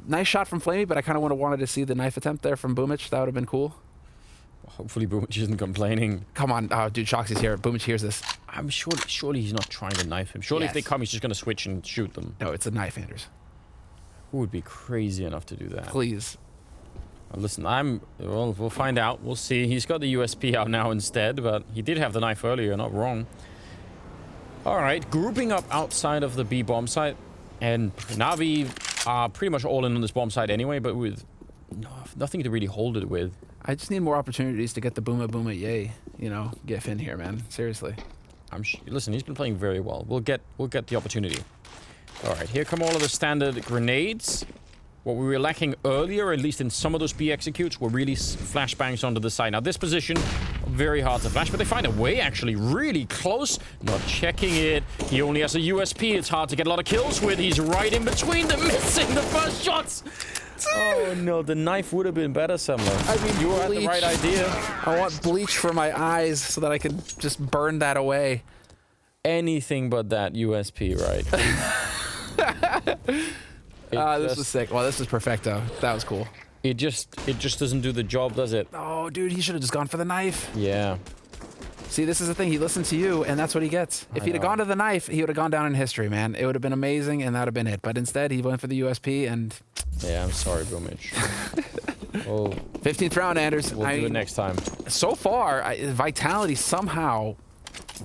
nice shot from Flamey, but I kind of would have wanted to see the knife attempt there from boomich. That would have been cool.
Hopefully boomich isn't complaining.
Come on, oh, dude, Shoxy's here. Boomich hears this.
I'm surely he's not trying to knife him. Surely if they come, he's just going to switch and shoot them.
No, it's a knife, Anders.
Who would be crazy enough to do that?
Please.
Listen, well, we'll find out. We'll see. He's got the USP out now instead, but he did have the knife earlier, not wrong. All right, grouping up outside of the B bomb site, and Navi are pretty much all in on this bomb site anyway, but with nothing to really hold it with.
I just need more opportunities to get the booma yay, you know, gif in here, man. Seriously.
Listen, he's been playing very well. We'll get the opportunity. All right, here come all of the standard grenades. What we were lacking earlier, at least in some of those B executes, were really flashbangs onto the side. Now, this position, very hard to flash, but they find a way, actually, really close. Not checking it. He only has a USP. It's hard to get a lot of kills with. He's right in between them, missing the first shots. Oh, no, the knife would have been better somewhere. I mean, you had the right idea.
I want bleach for my eyes so that I can just burn that away.
Anything but that USP, right?
This was sick. Well, this was perfecto. That was cool.
It just doesn't do the job, does it?
Oh, dude, he should have just gone for the knife.
Yeah.
See, this is the thing. He listened to you, and that's what he gets. If he'd have gone to the knife, he would have gone down in history, man. It would have been amazing, and that would have been it. But instead, he went for the USP, and...
Yeah, I'm sorry, boomich. Oh,
15th round, Anders.
We'll do it next time.
So far, Vitality somehow...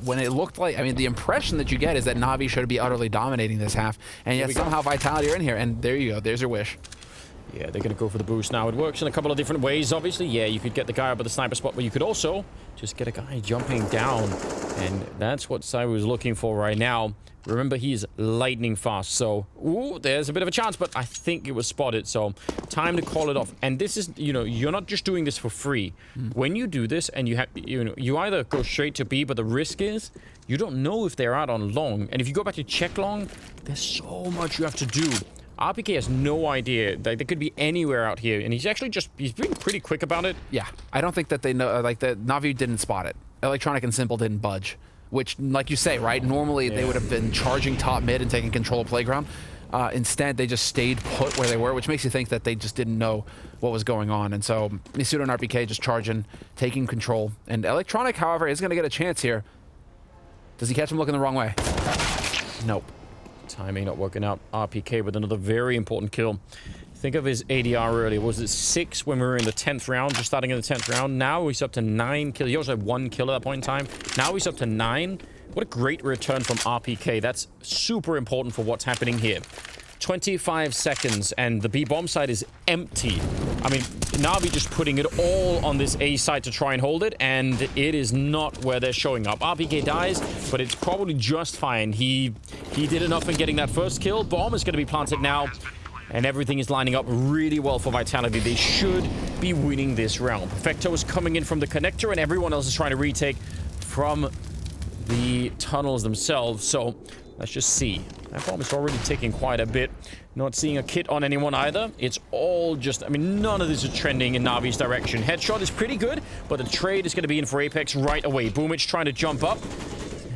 When it looked like, I mean, the impression that you get is that Navi should be utterly dominating this half, and yet somehow Vitality are in here, and there you go. There's your wish.
Yeah, they're going to go for the boost now. It works in a couple of different ways, obviously. Yeah, you could get the guy up at the sniper spot, but you could also just get a guy jumping down, and that's what zywoo is looking for right now. Remember, he's lightning fast, so ooh, there's a bit of a chance, but I think it was spotted, so time to call it off. And this is, you know, you're not just doing this for free. When you do this, and you either go straight to B, but the risk is you don't know if they're out on long, and if you go back to check long, there's so much you have to do. RPK has no idea. Like, they could be anywhere out here, and he's being pretty quick about it.
Yeah, I don't think that they know, like, that Navi didn't spot it. Electronic and Simple didn't budge. Which, like you say, right, normally they would have been charging top mid and taking control of playground. Instead, they just stayed put where they were, which makes you think that they just didn't know what was going on. And so, Misudo and RPK just charging, taking control. And Electronic, however, is going to get a chance here. Does he catch him looking the wrong way? Nope.
Timing not working out. RPK with another very important kill. Think of his ADR earlier. Was it 6 when we were in the 10th round, just starting in the 10th round? Now he's up to 9 kills. He also had 1 kill at that point in time. Now he's up to 9. What a great return from RPK. That's super important for what's happening here. 25 seconds, and the B bomb side is empty. I mean, Navi just putting it all on this A side to try and hold it, and it is not where they're showing up. RPK dies, but it's probably just fine. He did enough in getting that first kill. Bomb is going to be planted now. And everything is lining up really well for Vitality. They should be winning this round. Perfecto is coming in from the connector, and everyone else is trying to retake from the tunnels themselves. So let's just see. That bomb is already ticking quite a bit. Not seeing a kit on anyone either. It's all just, I mean, none of this is trending in Navi's direction. Headshot is pretty good, but the trade is going to be in for Apex right away. boomich trying to jump up.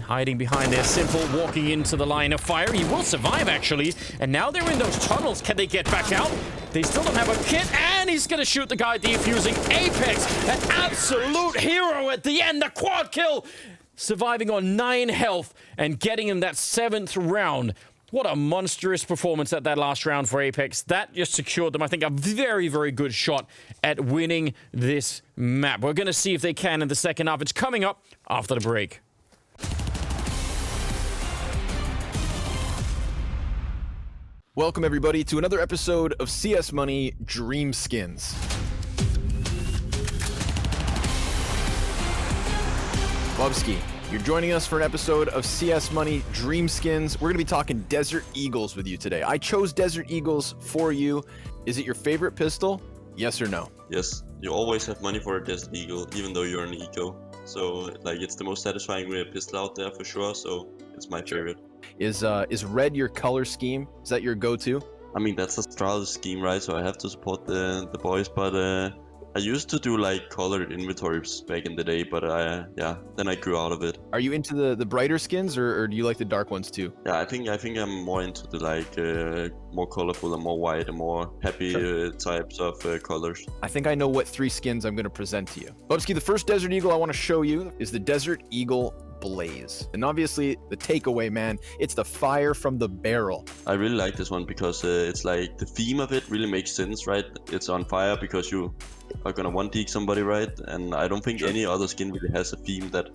Hiding behind there, Simple, walking into the line of fire. He will survive, actually. And now they're in those tunnels. Can they get back out? They still don't have a kit, and he's going to shoot the guy defusing. Apex, an absolute hero at the end. The quad kill, surviving on 9 health and getting in that 7th round. What a monstrous performance at that last round for Apex. That just secured them, I think, a very, very good shot at winning this map. We're going to see if they can in the second half. It's coming up after the break.
Welcome, everybody, to another episode of CS Money Dream Skins. Bubsky, you're joining us for an episode of CS Money Dream Skins. We're going to be talking Desert Eagles with you today. I chose Desert Eagles for you. Is it your favorite pistol? Yes or no?
Yes, you always have money for a Desert Eagle, even though you're an eco. So, like, it's the most satisfying pistol out there for sure, so it's my favorite.
Is red your color scheme? Is that your go-to?
I mean, that's the Stratos scheme, right? So I have to support the boys, but I used to do like colored inventories back in the day, but yeah, then I grew out of it.
Are you into the brighter skins, or do you like the dark ones too?
Yeah, I think I'm more into the like more colorful and more white and more happy types of colors.
I think I know what 3 skins I'm going to present to you. Bubsky, the first Desert Eagle I want to show you is the Desert Eagle Blaze. And obviously the takeaway, man, it's the fire from the barrel.
I really like this one because it's like the theme of it really makes sense, right? It's on fire because you are gonna one-peek somebody, right? And I don't think any other skin really has a theme that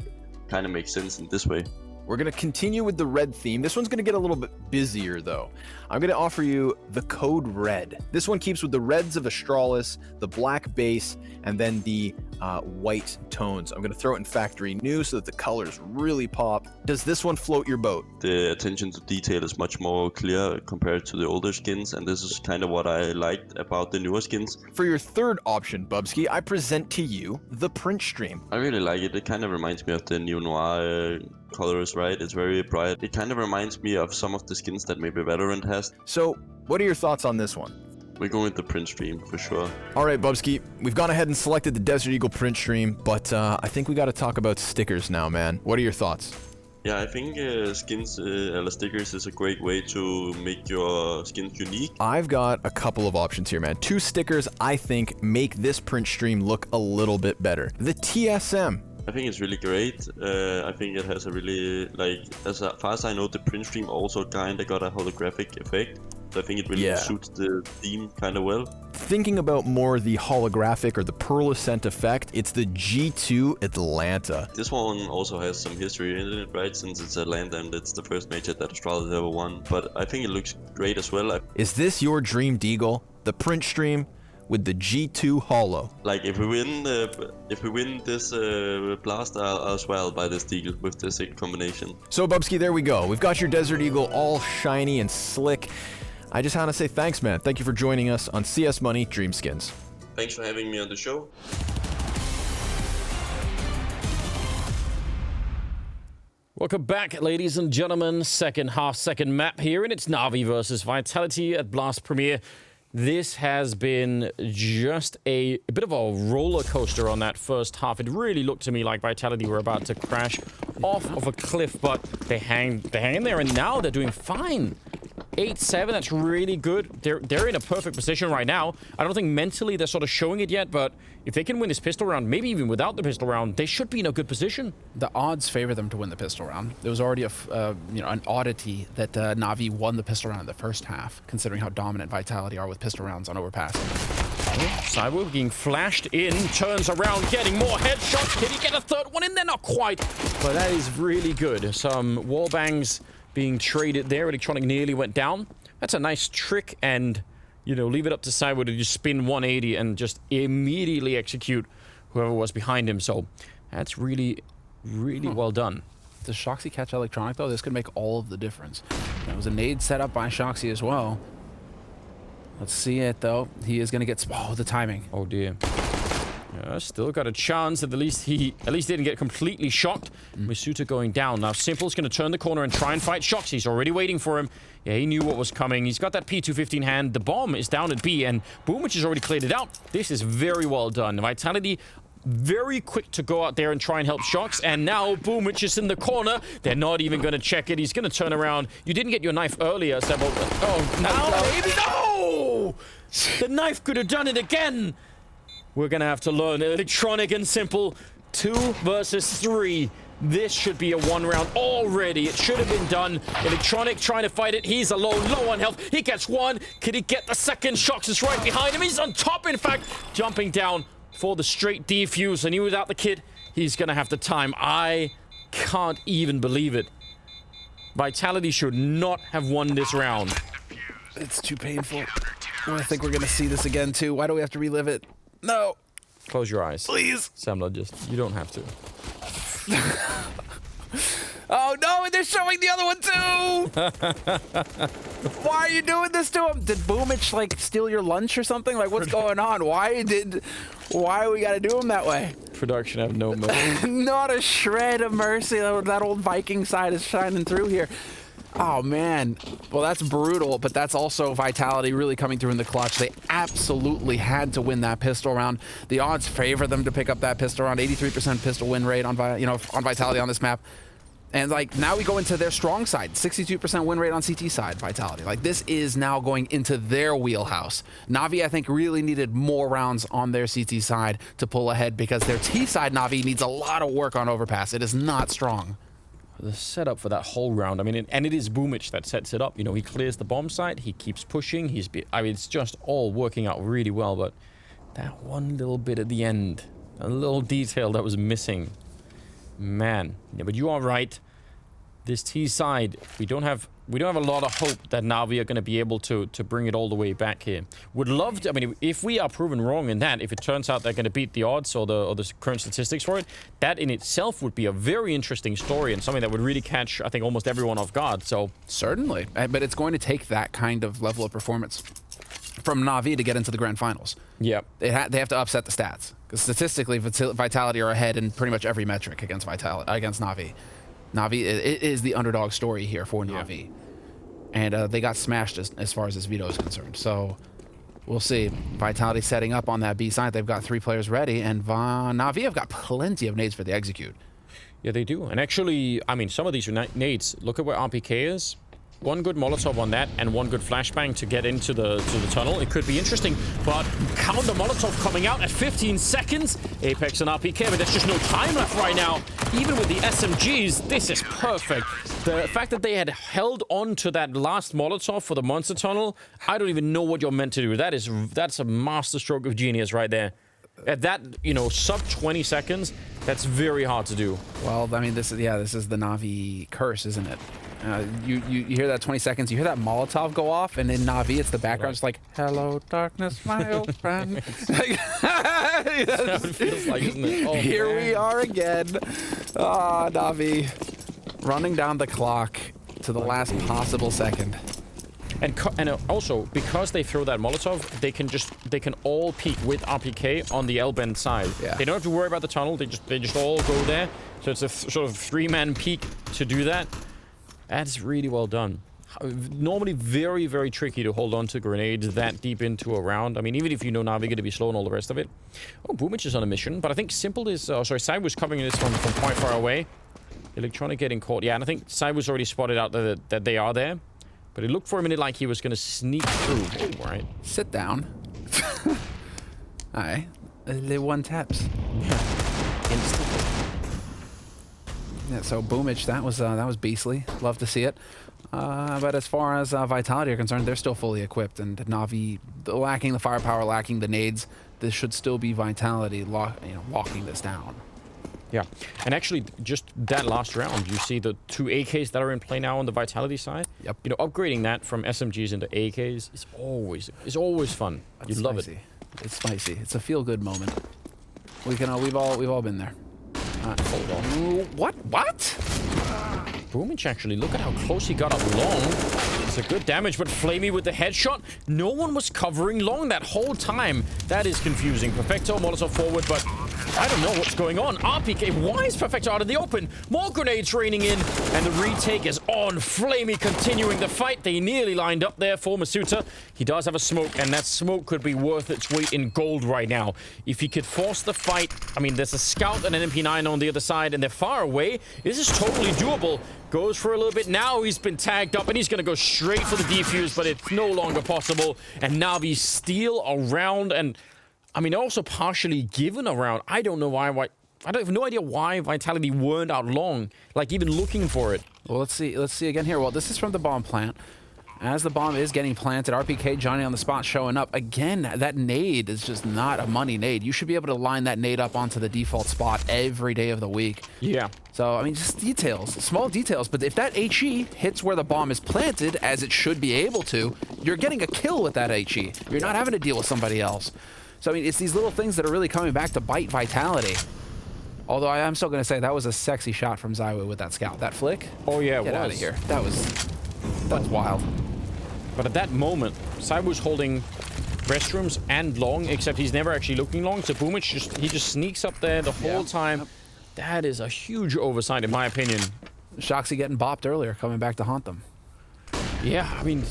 kind of makes sense in this way.
We're going to continue with the red theme. This one's going to get a little bit busier, though. I'm going to offer you the code red. This one keeps with the reds of Astralis, the black base, and then the white tones. I'm going to throw it in factory new so that the colors really pop. Does this one float your boat?
The attention to detail is much more clear compared to the older skins, and this is kind of what I liked about the newer skins.
For your third option, Bubsky, I present to you the print stream.
I really like it. It kind of reminds me of the Neo Noir colors, right? It's very bright. It kind of reminds me of some of the skins that maybe Valorant has.
So, what are your thoughts on this one?
We're going with the print stream for sure.
All right, Bubsky, we've gone ahead and selected the Desert Eagle print stream, but I think we got to talk about stickers now, man. What are your thoughts?
Yeah, I think skins or stickers is a great way to make your skins unique.
I've got a couple of options here, man. 2 stickers I think make this print stream look a little bit better. The TSM.
I think it's really great. I think it has a really, like, as far as I know, the print stream also kind of got a holographic effect. So I think it really suits the theme kind of well.
Thinking about more the holographic or the pearlescent effect, it's the G2 Atlanta.
This one also has some history in it, right? Since it's Atlanta and it's the first major that Astralis ever won. But I think it looks great as well.
Is this your dream deagle? The print stream with the G2 holo.
Like if we win this blast, I'll swear I'll buy this deagle with this combination.
So Bubsky, there we go. We've got your Desert Eagle all shiny and slick. I just want to say thanks, man. Thank you for joining us on CS Money Dream Skins.
Thanks for having me on the show.
Welcome back, ladies and gentlemen. Second map here, and it's NAVI versus Vitality at Blast Premier. This has been just a bit of a roller coaster on that first half. It really looked to me like Vitality were about to crash off of a cliff, but they hang in there, and now they're doing fine. 8-7, that's really good. They're in a perfect position right now. I don't think mentally they're sort of showing it yet, but if they can win this pistol round, maybe even without the pistol round, they should be in a good position.
The odds favor them to win the pistol round. There was already an oddity that NAVI won the pistol round in the first half, considering how dominant Vitality are with pistol rounds on overpass.
Zywoo being flashed in, turns around, getting more headshots. Can he get a third one in there? Not quite, but that is really good. Some wall bangs being traded there. Electronic nearly went down. That's a nice trick, and you know, leave it up to Zywoo to just spin 180 and just immediately execute whoever was behind him. So that's really well done.
Does Shoxy catch Electronic though? This could make all of the difference. That was a nade set up by Shoxy as well. Let's see it though. He is going to get the timing.
Oh dear. Still got a chance. At least he didn't get completely shocked. Masuta going down. Now Simple's going to turn the corner and try and fight Shoxy. He's already waiting for him. Yeah, he knew what was coming. He's got that P215 hand. The bomb is down at B, and boomich has already cleared it out. This is very well done. Vitality very quick to go out there and try and help Shox, and now boomich is in the corner. They're not even going to check it. He's going to turn around. You didn't get your knife earlier, Sebo. Oh, now no! The knife could have done it again. We're going to have to learn. Electronic and Simple, 2 versus 3. This should be a 1 round already. It should have been done. Electronic trying to fight it. He's alone, low on health. He gets 1. Can he get the second? Shox is right behind him. He's on top, in fact, jumping down for the straight defuse. And he without the kit, he's going to have the time. I can't even believe it. Vitality should not have won this round.
It's too painful. I think we're going to see this again, too. Why do we have to relive it? No.
Close your eyes.
Please.
Semla, you don't have to.
Oh no, and they're showing the other one too! Why are you doing this to him? Did boomich like steal your lunch or something? Like what's going on? Why we gotta do him that way?
Production have no mercy.
Not a shred of mercy. That old Viking side is shining through here. Oh, man. Well, that's brutal, but that's also Vitality really coming through in the clutch. They absolutely had to win that pistol round. The odds favor them to pick up that pistol round. 83% pistol win rate on Vitality on this map. And, like, now we go into their strong side. 62% win rate on CT side, Vitality. Like, this is now going into their wheelhouse. Navi, I think, really needed more rounds on their CT side to pull ahead because their T side Navi needs a lot of work on overpass. It is not strong.
The setup for that whole round, I mean, and it is boomich that sets it up. You know, he clears the bomb site, he keeps pushing, I mean, it's just all working out really well, but that one little bit at the end, a little detail that was missing. Man, yeah, but you are right. This T side, we don't have a lot of hope that Navi are going to be able to bring it all the way back here. Would love to. I mean, if we are proven wrong in that, if it turns out they're going to beat the odds or the current statistics for it, that in itself would be a very interesting story and something that would really catch, I think, almost everyone off guard. So
certainly, but it's going to take that kind of level of performance from Navi to get into the grand finals.
Yeah,
they have to upset the stats because statistically, Vitality are ahead in pretty much every metric against Navi. Navi, it is the underdog story here for Navi. Yeah. And they got smashed as far as this veto is concerned. So we'll see. Vitality setting up on that B side. They've got 3 players ready. And Navi have got plenty of nades for the execute.
Yeah, they do. And actually, I mean, some of these nades, look at where RPK is. One good Molotov on that and one good flashbang to get into the tunnel. It could be interesting, but counter Molotov coming out at 15 seconds. Apex and RPK, but there's just no time left right now. Even with the SMGs, this is perfect. The fact that they had held on to that last Molotov for the monster tunnel, I don't even know what you're meant to do. That's a masterstroke of genius right there. At that, you know, sub 20 seconds, that's very hard to do.
Well, I mean, this is the Navi curse, isn't it? You hear that 20 seconds, you hear that Molotov go off, and in Navi, it's the background, just like, hello, darkness, my old friend.
That's what it feels like, isn't it? Oh,
here we are again. Ah, Navi, running down the clock to the last possible second.
And also, because they throw that Molotov, they can all peek with RPK on the L-bend side.
Yeah. They
don't have to worry about the tunnel. They just all go there. So it's a sort of 3-man peek to do that. That's really well done. Normally very, very tricky to hold on to grenades that deep into a round. I mean, even if you know Navi going to be slow and all the rest of it. Oh, boomich is on a mission, but I think Simple is... Side was covering this from quite far away. Electronic getting caught. Yeah, and I think Side was already spotted out that they are there. But it looked for a minute like he was going to sneak through. Oh, all right.
Sit down. All right. The one taps.
Yeah. Instantly.
Yeah, so boomich, that was beastly. Love to see it. But as far as Vitality are concerned, they're still fully equipped. And Navi, lacking the firepower, lacking the nades, this should still be Vitality locking this down.
Yeah, and actually, just that last round, you see the 2 AKs that are in play now on the Vitality side.
Yep.
You know, upgrading that from SMGs into AKs is always fun. You love it.
It's spicy. It's a feel-good moment. We've all been there. Hold on. What?
Boomich, actually, look at how close he got up long. It's a good damage, but Flamey with the headshot. No one was covering long that whole time. That is confusing. Perfecto, Molotov forward, but I don't know what's going on. RPK, why is Perfecto out in the open? More grenades raining in, and the retake is on. Flamey continuing the fight. They nearly lined up there for Masuta. He does have a smoke, and that smoke could be worth its weight in gold right now. If he could force the fight, I mean, there's a scout and an MP9 on the other side, and they're far away. This is totally doable. Goes for a little bit. Now he's been tagged up, and he's going to go straight for the defuse, but it's no longer possible. And Navi steal a round, and I mean, also partially given a round. I don't know why. I have no idea why Vitality weren't out long, like even looking for it.
Well, let's see again here. Well, this is from the bomb plant. As the bomb is getting planted, RPK Johnny on the spot showing up. Again, that nade is just not a money nade. You should be able to line that nade up onto the default spot every day of the week.
Yeah.
So, I mean, just details, small details. But if that HE hits where the bomb is planted, as it should be able to, you're getting a kill with that HE. You're not having to deal with somebody else. So, I mean, it's these little things that are really coming back to bite Vitality. Although I am still going to say that was a sexy shot from zywoo with that scout. That flick?
Oh, yeah,
Get out of here. That was wild.
But at that moment, zywoo's holding restrooms and long, except he's never actually looking long. So boomich, he just sneaks up there the whole time. Yep. That is a huge oversight, in my opinion.
Shoxy getting bopped earlier, coming back to haunt them.
Yeah, I mean,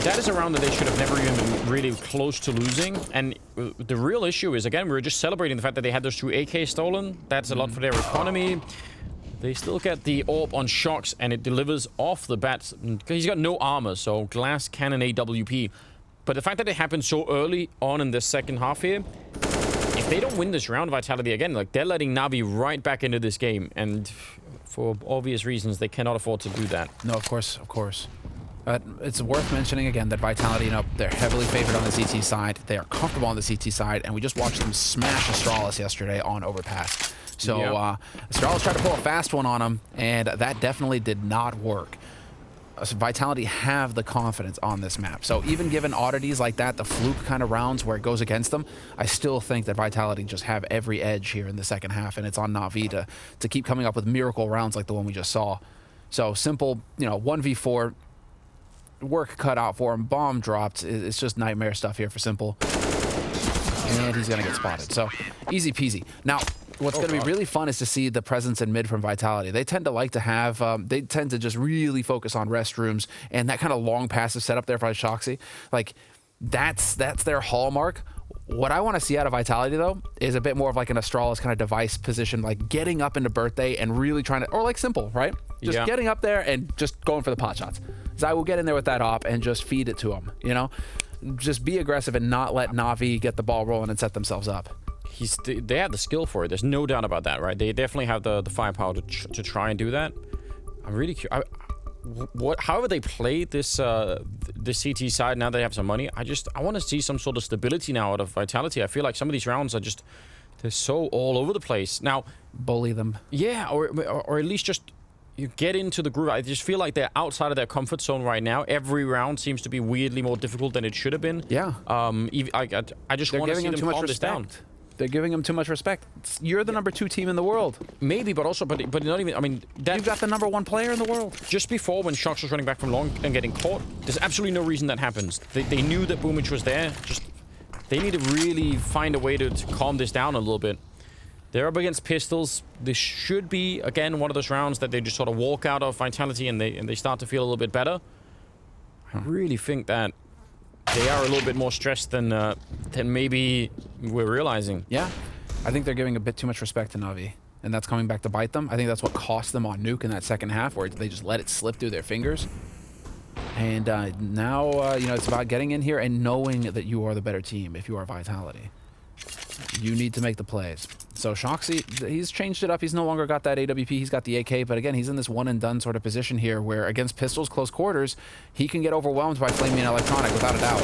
that is a round that they should have never even been really close to losing. And the real issue is, again, we were just celebrating the fact that they had those 2 AK stolen. That's a lot for their economy. They still get the AWP on Shox, and it delivers off the bat. He's got no armor, so glass cannon AWP. But the fact that it happened so early on in the second half here, if they don't win this round, Vitality, again, like, they're letting Navi right back into this game. And for obvious reasons, they cannot afford to do that.
No, of course, of course. It's worth mentioning again that Vitality, you know, they're heavily favored on the CT side. They are comfortable on the CT side, and we just watched them smash Astralis yesterday on Overpass. So Astralis tried to pull a fast one on him, and that definitely did not work. So Vitality have the confidence on this map. So even given oddities like that, the fluke kind of rounds where it goes against them, I still think that Vitality just have every edge here in the second half, and it's on NAVI to keep coming up with miracle rounds like the one we just saw. So simple, you know, 1v4, work cut out for him, bomb dropped. It's just nightmare stuff here for Simple. And he's going to get spotted. So easy peasy. Now, what's going to be really fun is to see the presence in mid from Vitality. They tend to like to have, they tend to just really focus on restrooms and that kind of long passive setup there for Shoxy. Like, that's their hallmark. What I want to see out of Vitality, though, is a bit more of like an Astralis kind of device position, like getting up into birthday and really trying to, or like Simple, right? Just getting up there and just going for the pot shots. zywoo get in there with that op and just feed it to him, you know? Just be aggressive and not let Navi get the ball rolling and set themselves up.
They have the skill for it. There's no doubt about that, right? They definitely have the firepower to try and do that. I'm really curious. However they play this the CT side now they have some money, I want to see some sort of stability now out of Vitality. I feel like some of these rounds are just, they're so all over the place. Now,
bully them.
Yeah, or at least just you get into the groove. I just feel like they're outside of their comfort zone right now. Every round seems to be weirdly more difficult than it should have been.
Yeah.
I just want to see them calm this down.
They're giving him too much respect. You're the #2 team in the world.
Maybe, but also, but not even. I mean,
you've got the #1 player in the world.
Just before, when Shox was running back from long and getting caught, there's absolutely no reason that happens. They knew that Boomich was there. Just they need to really find a way to calm this down a little bit. They're up against pistols. This should be again one of those rounds that they just sort of walk out of Vitality and they start to feel a little bit better. I really think that they are a little bit more stressed than maybe we're realizing.
Yeah, I think they're giving a bit too much respect to Navi, and that's coming back to bite them. I think that's what cost them on Nuke in that second half, where they just let it slip through their fingers. And now, you know, it's about getting in here and knowing that you are the better team if you are Vitality. You need to make the plays. So Shoxy, he's changed it up. He's no longer got that AWP. He's got the AK. But again, he's in this one-and-done sort of position here where against pistols, close quarters, he can get overwhelmed by flaming an electronic without a doubt.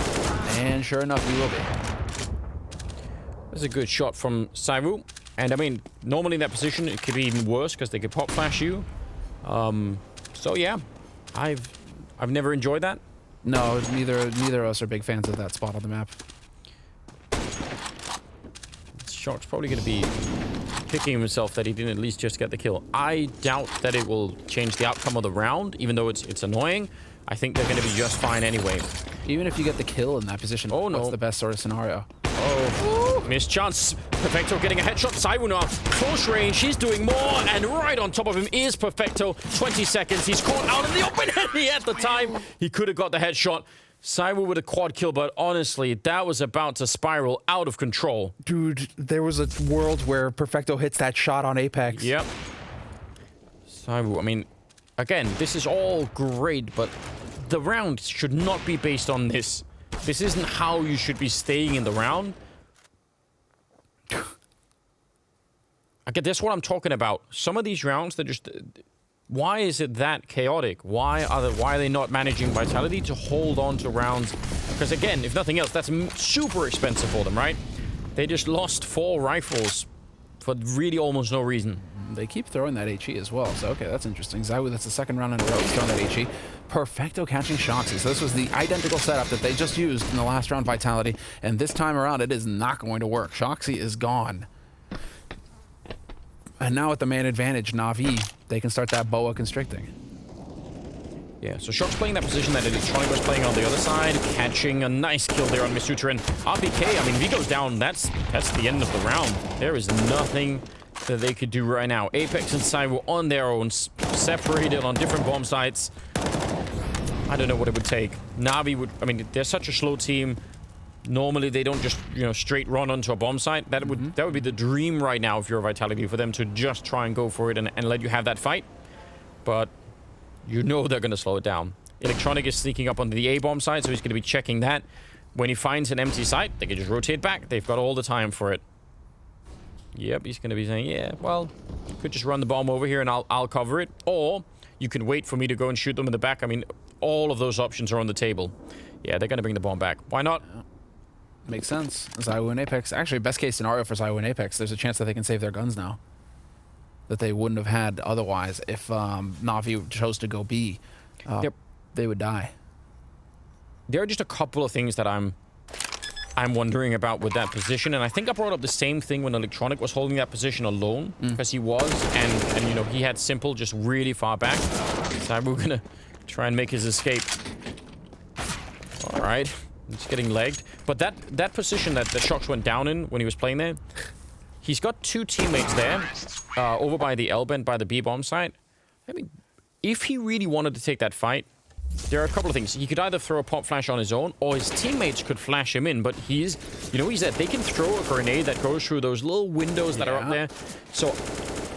And sure enough, he will be.
That's a good shot from zywoo. And I mean, normally in that position, it could be even worse because they could pop flash you. So yeah, I've never enjoyed that.
No, neither of us are big fans of that spot on the map.
Shock's probably going to be kicking himself that he didn't at least just get the kill. I doubt that it will change the outcome of the round, even though it's annoying. I think they're going to be just fine anyway.
Even if you get the kill in that position,
oh, no.
What's the best sort of scenario?
Oh, missed chance. Perfecto getting a headshot. zywoo now, close range. He's doing more, and right on top of him is Perfecto. 20 seconds. He's caught out in the open, and he had the time. He could have got the headshot. zywoo with a quad kill, but honestly, that was about to spiral out of control.
Dude, there was a world where Perfecto hits that shot on Apex.
Yep. zywoo, I mean, again, this is all great, but the round should not be based on this. This isn't how you should be staying in the round. Okay, that's what I'm talking about. Some of these rounds, they're just... Why is it that chaotic? Why are they not managing Vitality to hold on to rounds? Because again, if nothing else, that's super expensive for them, right? They just lost 4 rifles for really almost no reason.
They keep throwing that HE as well, so okay, that's interesting. zywoo, that's the second round in a row he's throwing that HE. Perfecto catching Shoxy. So this was the identical setup that they just used in the last round, Vitality, and this time around it is not going to work. Shoxy is gone. And now with the man advantage, Navi, they can start that boa constricting.
Yeah, so Shox playing that position that Electronic was playing on the other side, catching a nice kill there on Misutra. And RPK, I mean, if he goes down, that's the end of the round. There is nothing that they could do right now. Apex and zywoo on their own, separated on different bomb sites. I don't know what it would take. Navi would... I mean, they're such a slow team. Normally, they don't just, you know, straight run onto a bomb site. That would be the dream right now if you're Vitality, for them to just try and go for it and let you have that fight. But you know they're going to slow it down. Electronic is sneaking up onto the A bomb site, so he's going to be checking that. When he finds an empty site, they can just rotate back. They've got all the time for it. Yep, he's going to be saying, yeah, well, you could just run the bomb over here and I'll cover it. Or you can wait for me to go and shoot them in the back. I mean, all of those options are on the table. Yeah, they're going to bring the bomb back. Why not?
Makes sense. zywoo and Apex. Actually, best case scenario for zywoo and Apex, there's a chance that they can save their guns now. That they wouldn't have had otherwise if Navi chose to go B.
Yep.
They would die.
There are just a couple of things that I'm wondering about with that position, and I think I brought up the same thing when Electronic was holding that position alone, because he was, and you know, he had Simple just really far back. So we're gonna try and make his escape. All right, he's getting legged, but that position that Shox went down in when he was playing there, he's got two teammates there, over by the L bend by the B bomb site. I mean, if he really wanted to take that fight, there are a couple of things. He could either throw a pop flash on his own, or his teammates could flash him in, but he's, you know, he's that they can throw a grenade that goes through those little windows that are up there. So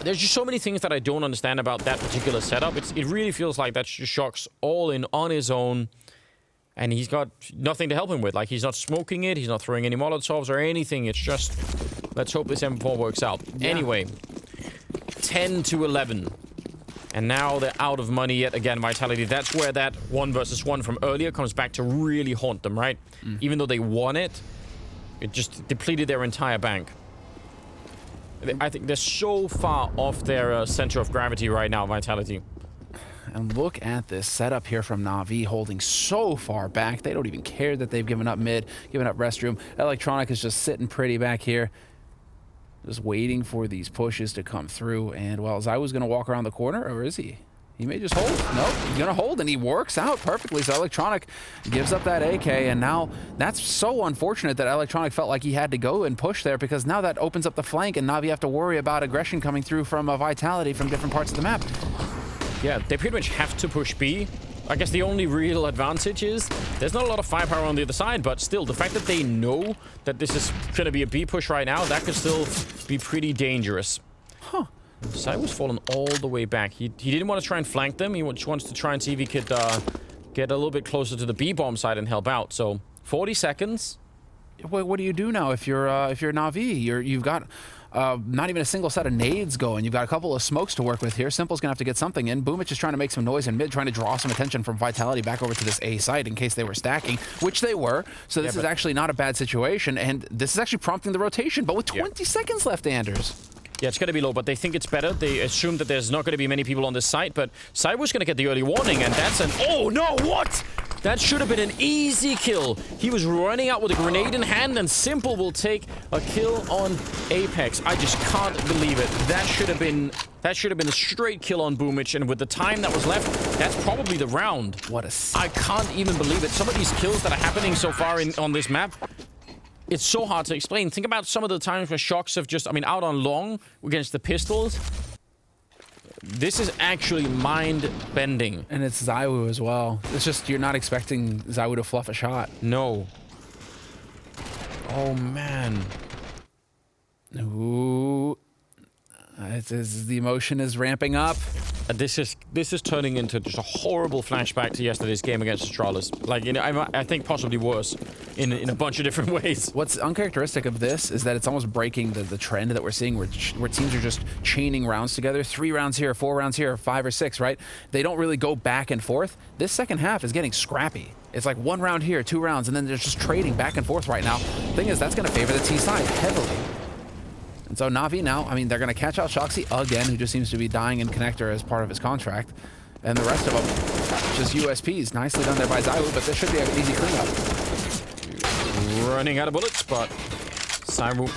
there's just so many things that I don't understand about that particular setup. It really feels like that's just Shox all in on his own, and he's got nothing to help him with. Like, he's not smoking it, he's not throwing any Molotovs or anything. It's just, let's hope this M4 works out. Yeah. Anyway, 10-11. And now they're out of money yet again, Vitality. That's where that 1 versus 1 from earlier comes back to really haunt them, right? Even though they won it, it just depleted their entire bank. I think they're so far off their center of gravity right now, Vitality.
And look at this setup here from Navi, holding so far back. They don't even care that they've given up mid, given up restroom. Electronic is just sitting pretty back here, just waiting for these pushes to come through. And, well, zywoo's going to walk around the corner, or is he? He may just hold. Nope, he's going to hold, and he works out perfectly. So Electronic gives up that AK, and now that's so unfortunate that Electronic felt like he had to go and push there, because now that opens up the flank, and Navi have to worry about aggression coming through from a Vitality from different parts of the map.
Yeah, they pretty much have to push B. I guess the only real advantage is there's not a lot of firepower on the other side, but still, the fact that they know that this is going to be a B push right now, that could still be pretty dangerous.
Huh.
zywoo's fallen all the way back. He didn't want to try and flank them. He just wants to try and see if he could get a little bit closer to the B bomb side and help out. So 40 seconds.
What do you do now if you're Navi? You've got not even a single set of nades going. You've got a couple of smokes to work with here. Simple's gonna have to get something in. Boomich is trying to make some noise in mid, trying to draw some attention from Vitality back over to this A site in case they were stacking, which they were. So this is actually not a bad situation, and this is actually prompting the rotation, but with 20 seconds left, Anders.
Yeah, it's going to be low, but they think it's better. They assume that there's not going to be many people on this site, but zywoo's going to get the early warning, and that's an... Oh, no, what? That should have been an easy kill. He was running out with a grenade in hand, and Simple will take a kill on Apex. I just can't believe it. That should have been a straight kill on Boomich, and with the time that was left, that's probably the round.
What a...
I can't even believe it. Some of these kills that are happening so far on this map... It's so hard to explain. Think about some of the times where Shox have just, I mean, out on long against the pistols. This is actually mind-bending.
And it's zywoo as well. It's just, you're not expecting zywoo to fluff a shot.
No. Oh, man.
Ooh. The emotion is ramping up.
This is turning into just a horrible flashback to yesterday's game against Astralis. Like, you know, I think possibly worse in a bunch of different ways.
What's uncharacteristic of this is that it's almost breaking the trend that we're seeing where teams are just chaining rounds together. 3 rounds here, 4 rounds here, 5 or 6, right? They don't really go back and forth. This second half is getting scrappy. It's like 1 round here, 2 rounds, and then they're just trading back and forth right now. Thing is, that's going to favor the T side heavily. And so Navi now, I mean, they're going to catch out Shoxy again, who just seems to be dying in connector as part of his contract. And the rest of them, just USPs. Nicely done there by zywoo, but this should be an easy cleanup.
Running out of bullets, but zywoo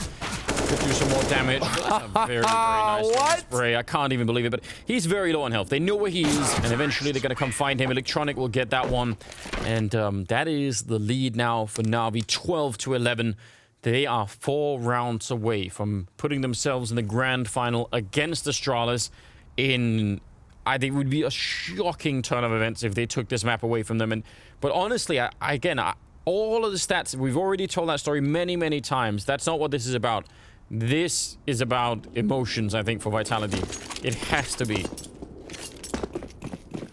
could do some more damage. That's a very, very nice spray. I can't even believe it, but he's very low on health. They know where he is, and eventually they're going to come find him. Electronic will get that one. And that is the lead now for Navi, 12-11. They are 4 rounds away from putting themselves in the grand final against Astralis in I think it would be a shocking turn of events if they took this map away from them. But honestly, all of the stats, we've already told that story many, many times. That's not what this is about. This is about emotions, I think, for Vitality. It has to be.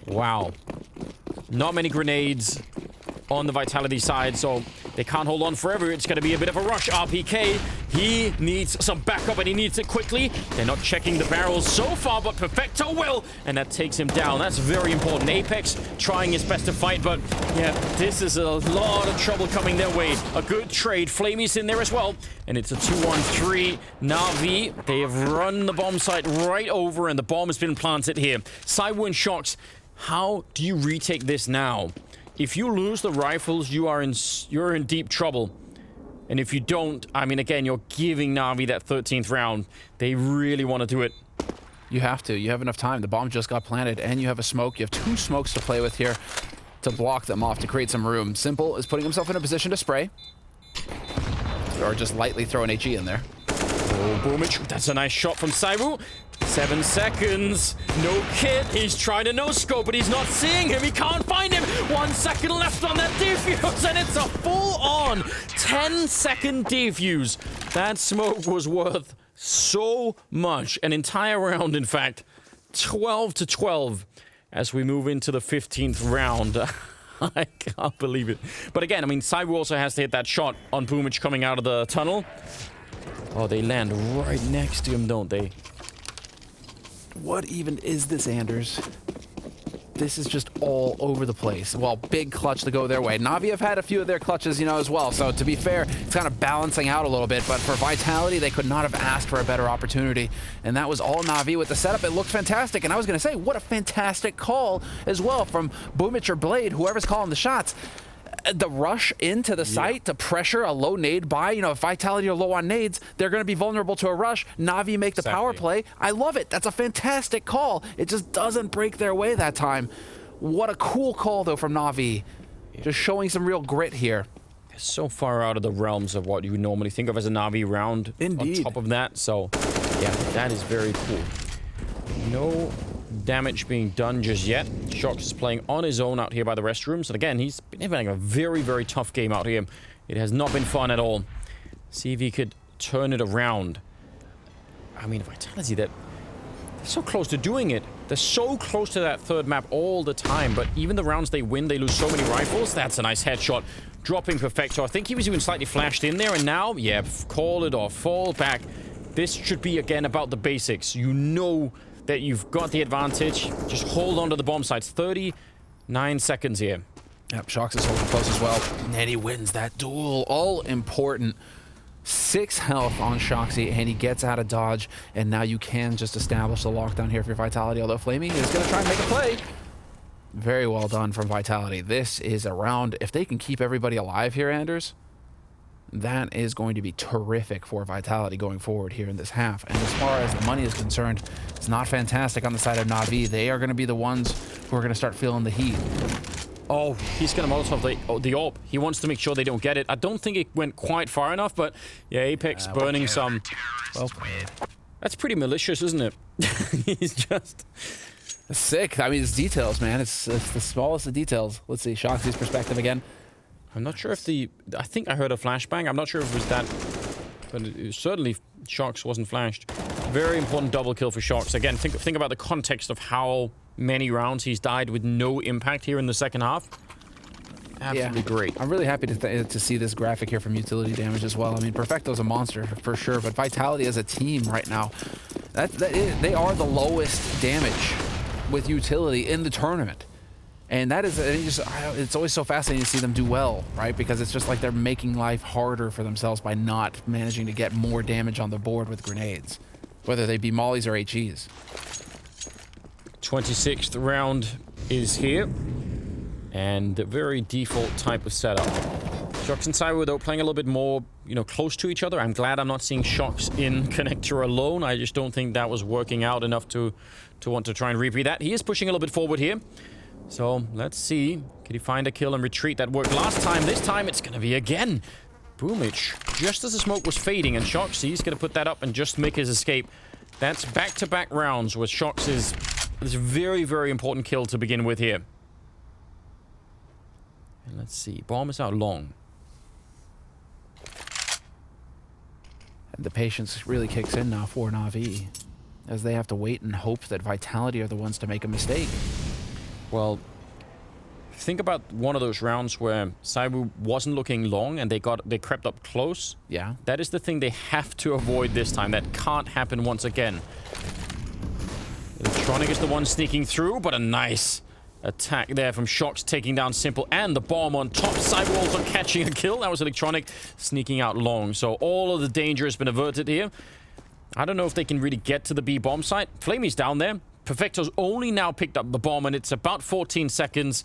Wow. Not many grenades on the Vitality side, so they can't hold on forever. It's going to be a bit of a rush. RPK, he needs some backup, and he needs it quickly. They're not checking the barrels so far, but Perfecto will, and that takes him down. That's very important. Apex trying his best to fight, but yeah, this is a lot of trouble coming their way. A good trade. Flamey's in there as well, and it's a 2-1-3. Navi, they have run the bomb site right over, and the bomb has been planted here. zywoo and Shox, how do you retake this now? If you lose the rifles, you're in deep trouble. And if you don't, I mean, again, you're giving Navi that 13th round. They really want to do it.
You have to. You have enough time. The bomb just got planted, and you have a smoke. You have 2 smokes to play with here to block them off, to create some room. Simple is putting himself in a position to spray. Or just lightly throw an HE in there.
Oh, boomage. That's a nice shot from zywoo. 7 seconds. No kit. He's trying to no-scope, but he's not seeing him. He can't find him. 1 second left on that defuse, and it's a full-on 10-second defuse. That smoke was worth so much. An entire round, in fact. 12-12 as we move into the 15th round. I can't believe it. But again, I mean, zywoo also has to hit that shot on boomage coming out of the tunnel. Oh, they land right next to him, don't they?
What even is this, Anders? This is just all over the place. Well, big clutch to go their way. Navi have had a few of their clutches, you know, as well. So to be fair, it's kind of balancing out a little bit. But for Vitality, they could not have asked for a better opportunity. And that was all Navi with the setup. It looked fantastic. And I was going to say, what a fantastic call as well from boomage or Blade, whoever's calling the shots. The rush into the site to pressure a low nade buy. You know, if Vitality are low on nades, they're going to be vulnerable to a rush. Navi make the power play. I love it. That's a fantastic call. It just doesn't break their way that time. What a cool call, though, from Navi. Just showing some real grit here.
It's so far out of the realms of what you would normally think of as a Navi round.
Indeed.
On top of that, so yeah, that is very cool. No damage being done just yet. Shox is playing on his own out here by the restrooms. And again, he's been having a very, very tough game out here. It has not been fun at all. See if he could turn it around. I mean, Vitality, they're so close to doing it. They're so close to that third map all the time. But even the rounds they win, they lose so many rifles. That's a nice headshot. Dropping Perfecto. I think he was even slightly flashed in there. And now, yeah, call it off. Fall back. This should be, again, about the basics. You know that you've got the advantage. Just hold on to the bomb sites. 39 seconds here.
Yep, Shox is holding close as well. And he wins that duel. All important. 6 health on Shoxy, and he gets out of dodge. And now you can just establish the lockdown here for your Vitality, although Flamey is going to try and make a play. Very well done from Vitality. This is a round. If they can keep everybody alive here, Anders, that is going to be terrific for Vitality going forward here in this half. And as far as the money is concerned, it's not fantastic on the side of Navi. They are going to be the ones who are going to start feeling the heat.
Oh, he's going to Molotov the AWP. He wants to make sure they don't get it. I don't think it went quite far enough, but yeah, Apex burning some.
Well played.
That's pretty malicious, isn't it? He's just
sick. I mean, it's details, man. It's the smallest of details. Let's see, Shoxy's perspective again.
I'm not sure if I think I heard a flashbang. I'm not sure if it was that, but certainly Shox wasn't flashed. Very important double kill for Shox. Again, think about the context of how many rounds he's died with no impact here in the second half. Absolutely great.
I'm really happy to see this graphic here from utility damage as well. I mean, Perfecto's a monster for sure, but Vitality as a team right now, they are the lowest damage with utility in the tournament. And that is, it's always so fascinating to see them do well, right? Because it's just like they're making life harder for themselves by not managing to get more damage on the board with grenades, whether they be mollies or HEs.
26th round is here, and a very default type of setup. Shox and zywoo, though, playing a little bit more, you know, close to each other. I'm glad I'm not seeing Shox in connector alone. I just don't think that was working out enough to want to try and repeat that. He is pushing a little bit forward here. So, let's see. Can he find a kill and retreat? That worked last time. This time, it's going to be again. Boomage. Just as the smoke was fading, and Shox, he's going to put that up and just make his escape. That's back-to-back rounds where Shox is It's a very, very important kill to begin with here. And let's see. Bomb is out long.
And the patience really kicks in now for NAVI, as they have to wait and hope that Vitality are the ones to make a mistake.
Well, think about one of those rounds where zywoo wasn't looking long and they crept up close.
Yeah.
That is the thing they have to avoid this time. That can't happen once again. Electronic is the one sneaking through, but a nice attack there from Shox, taking down Simple and the bomb on top. zywoo also catching a kill. That was Electronic sneaking out long. So all of the danger has been averted here. I don't know if they can really get to the B bomb site. flamey's down there. Perfecto's only now picked up the bomb, and it's about 14 seconds.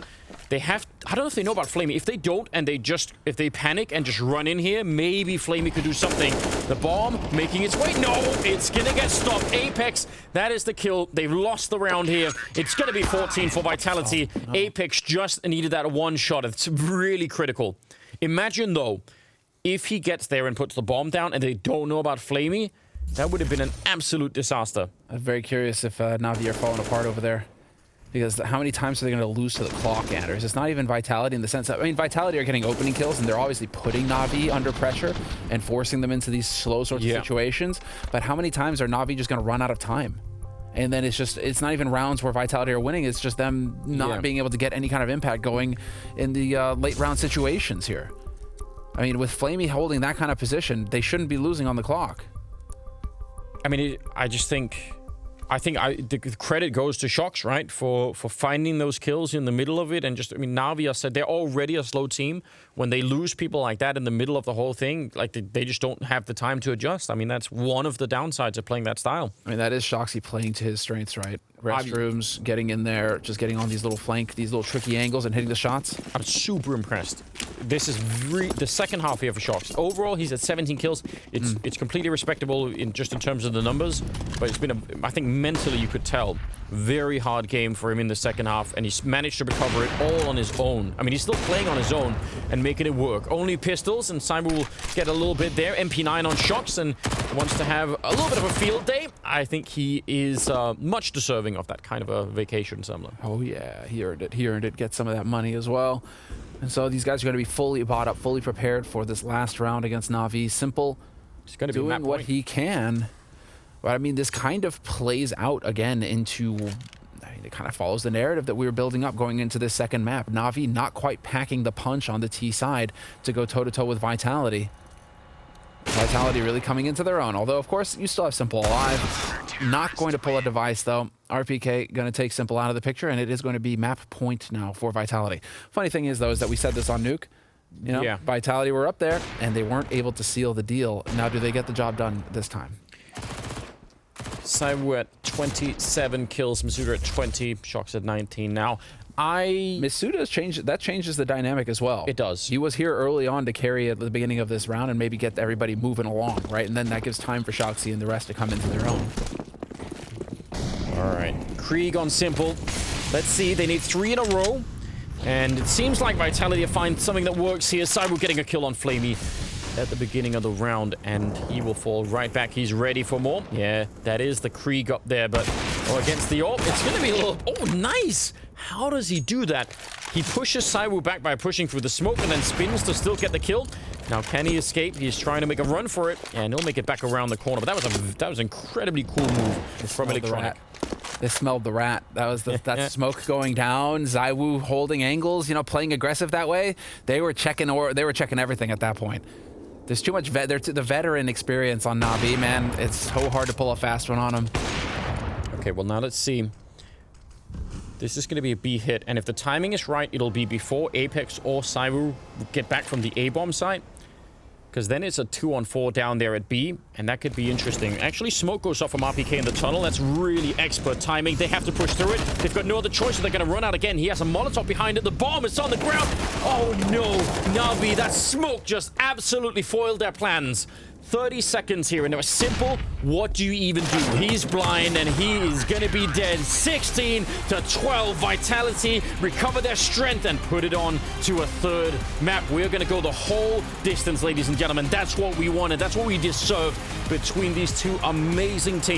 They have... I don't know if they know about flamey. If they don't, and if they panic and just run in here, maybe flamey could do something. The bomb making its way. No, it's gonna get stopped. Apex, that is the kill. They've lost the round here. It's gonna be 14 for Vitality. Oh, no. Apex just needed that one shot. It's really critical. Imagine, though, if he gets there and puts the bomb down, and they don't know about flamey, that would have been an absolute disaster.
I'm very curious if NAVI are falling apart over there. Because how many times are they going to lose to the clock, Anders? It's not even Vitality in the sense that... I mean, Vitality are getting opening kills, and they're obviously putting NAVI under pressure and forcing them into these slow sorts of situations. But how many times are NAVI just going to run out of time? And then it's not even rounds where Vitality are winning. It's just them not being able to get any kind of impact going in the late round situations here. I mean, with flamey holding that kind of position, they shouldn't be losing on the clock.
I mean, I think the credit goes to Shox, right? For finding those kills in the middle of it. And just, I mean, NAVI said they're already a slow team. When they lose people like that in the middle of the whole thing, like they just don't have the time to adjust. I mean, that's one of the downsides of playing that style.
I mean, that is Shoxy playing to his strengths, right? Restrooms, getting in there, just getting on these little these little tricky angles and hitting the shots.
I'm super impressed. This is the second half here for Shox. Overall, he's at 17 kills. It's completely respectable in terms of the numbers, but it's been I think mentally you could tell, very hard game for him in the second half, and he's managed to recover it all on his own. I mean, he's still playing on his own and making it work. Only pistols, and zywoo will get a little bit there. MP9 on Shox, and wants to have a little bit of a field day. I think he is much deserving of that kind of a vacation somewhere.
Oh yeah, he earned it. He earned it. Get some of that money as well. And so these guys are going to be fully bought up, fully prepared for this last round against NAVI. Simple,
he's going to be
doing what he can. But I mean, this kind of plays out again into... I mean, it kind of follows the narrative that we were building up going into this second map. NAVI not quite packing the punch on the T side to go toe-to-toe with Vitality. Vitality really coming into their own. Although, of course, you still have Simple alive. Not going to pull a device, though. RPK going to take Simple out of the picture, and it is going to be map point now for Vitality. Funny thing is, though, is that we said this on Nuke. You know, Vitality were up there, and they weren't able to seal the deal. Now, do they get the job done this time?
zywoo at 27 kills, Masuda at 20, Shox at 19 now.
Masuda's changed. That changes the dynamic as well.
It does.
He was here early on to carry at the beginning of this round and maybe get everybody moving along, right? And then that gives time for Shoxy and the rest to come into their own.
All right, Krieg on Simple. Let's see, they need 3 in a row. And it seems like Vitality find something that works here. zywoo getting a kill on flamey at the beginning of the round, and he will fall right back. He's ready for more. Yeah, that is the Krieg up there, but against the AWP, it's going to be a little... Oh, nice! How does he do that? He pushes zywoo back by pushing through the smoke and then spins to still get the kill. Now, can he escape? He's trying to make a run for it, and he'll make it back around the corner. But that was an incredibly cool move from Electronic.
They smelled the rat. That was that smoke going down. zywoo holding angles, you know, playing aggressive that way. They were checking everything at that point. There's too much the veteran experience on NAVI, man. It's so hard to pull a fast one on him.
Okay, well, now let's see. This is going to be a B hit, and if the timing is right, it'll be before Apex or zywoo get back from the A-bomb site. Because then it's a 2-on-4 down there at B, and that could be interesting. Actually, smoke goes off from RPK in the tunnel. That's really expert timing. They have to push through it. They've got no other choice, so they're going to run out again. He has a Molotov behind it. The bomb is on the ground. Oh, no. NAVI, that smoke just absolutely foiled their plans. 30 seconds here, and it was Simple. What do you even do? He's blind, and he is going to be dead. 16 to 12. Vitality recover their strength and put it on to a third map. We're going to go the whole distance, ladies and gentlemen. That's what we wanted. That's what we deserve between these two amazing teams.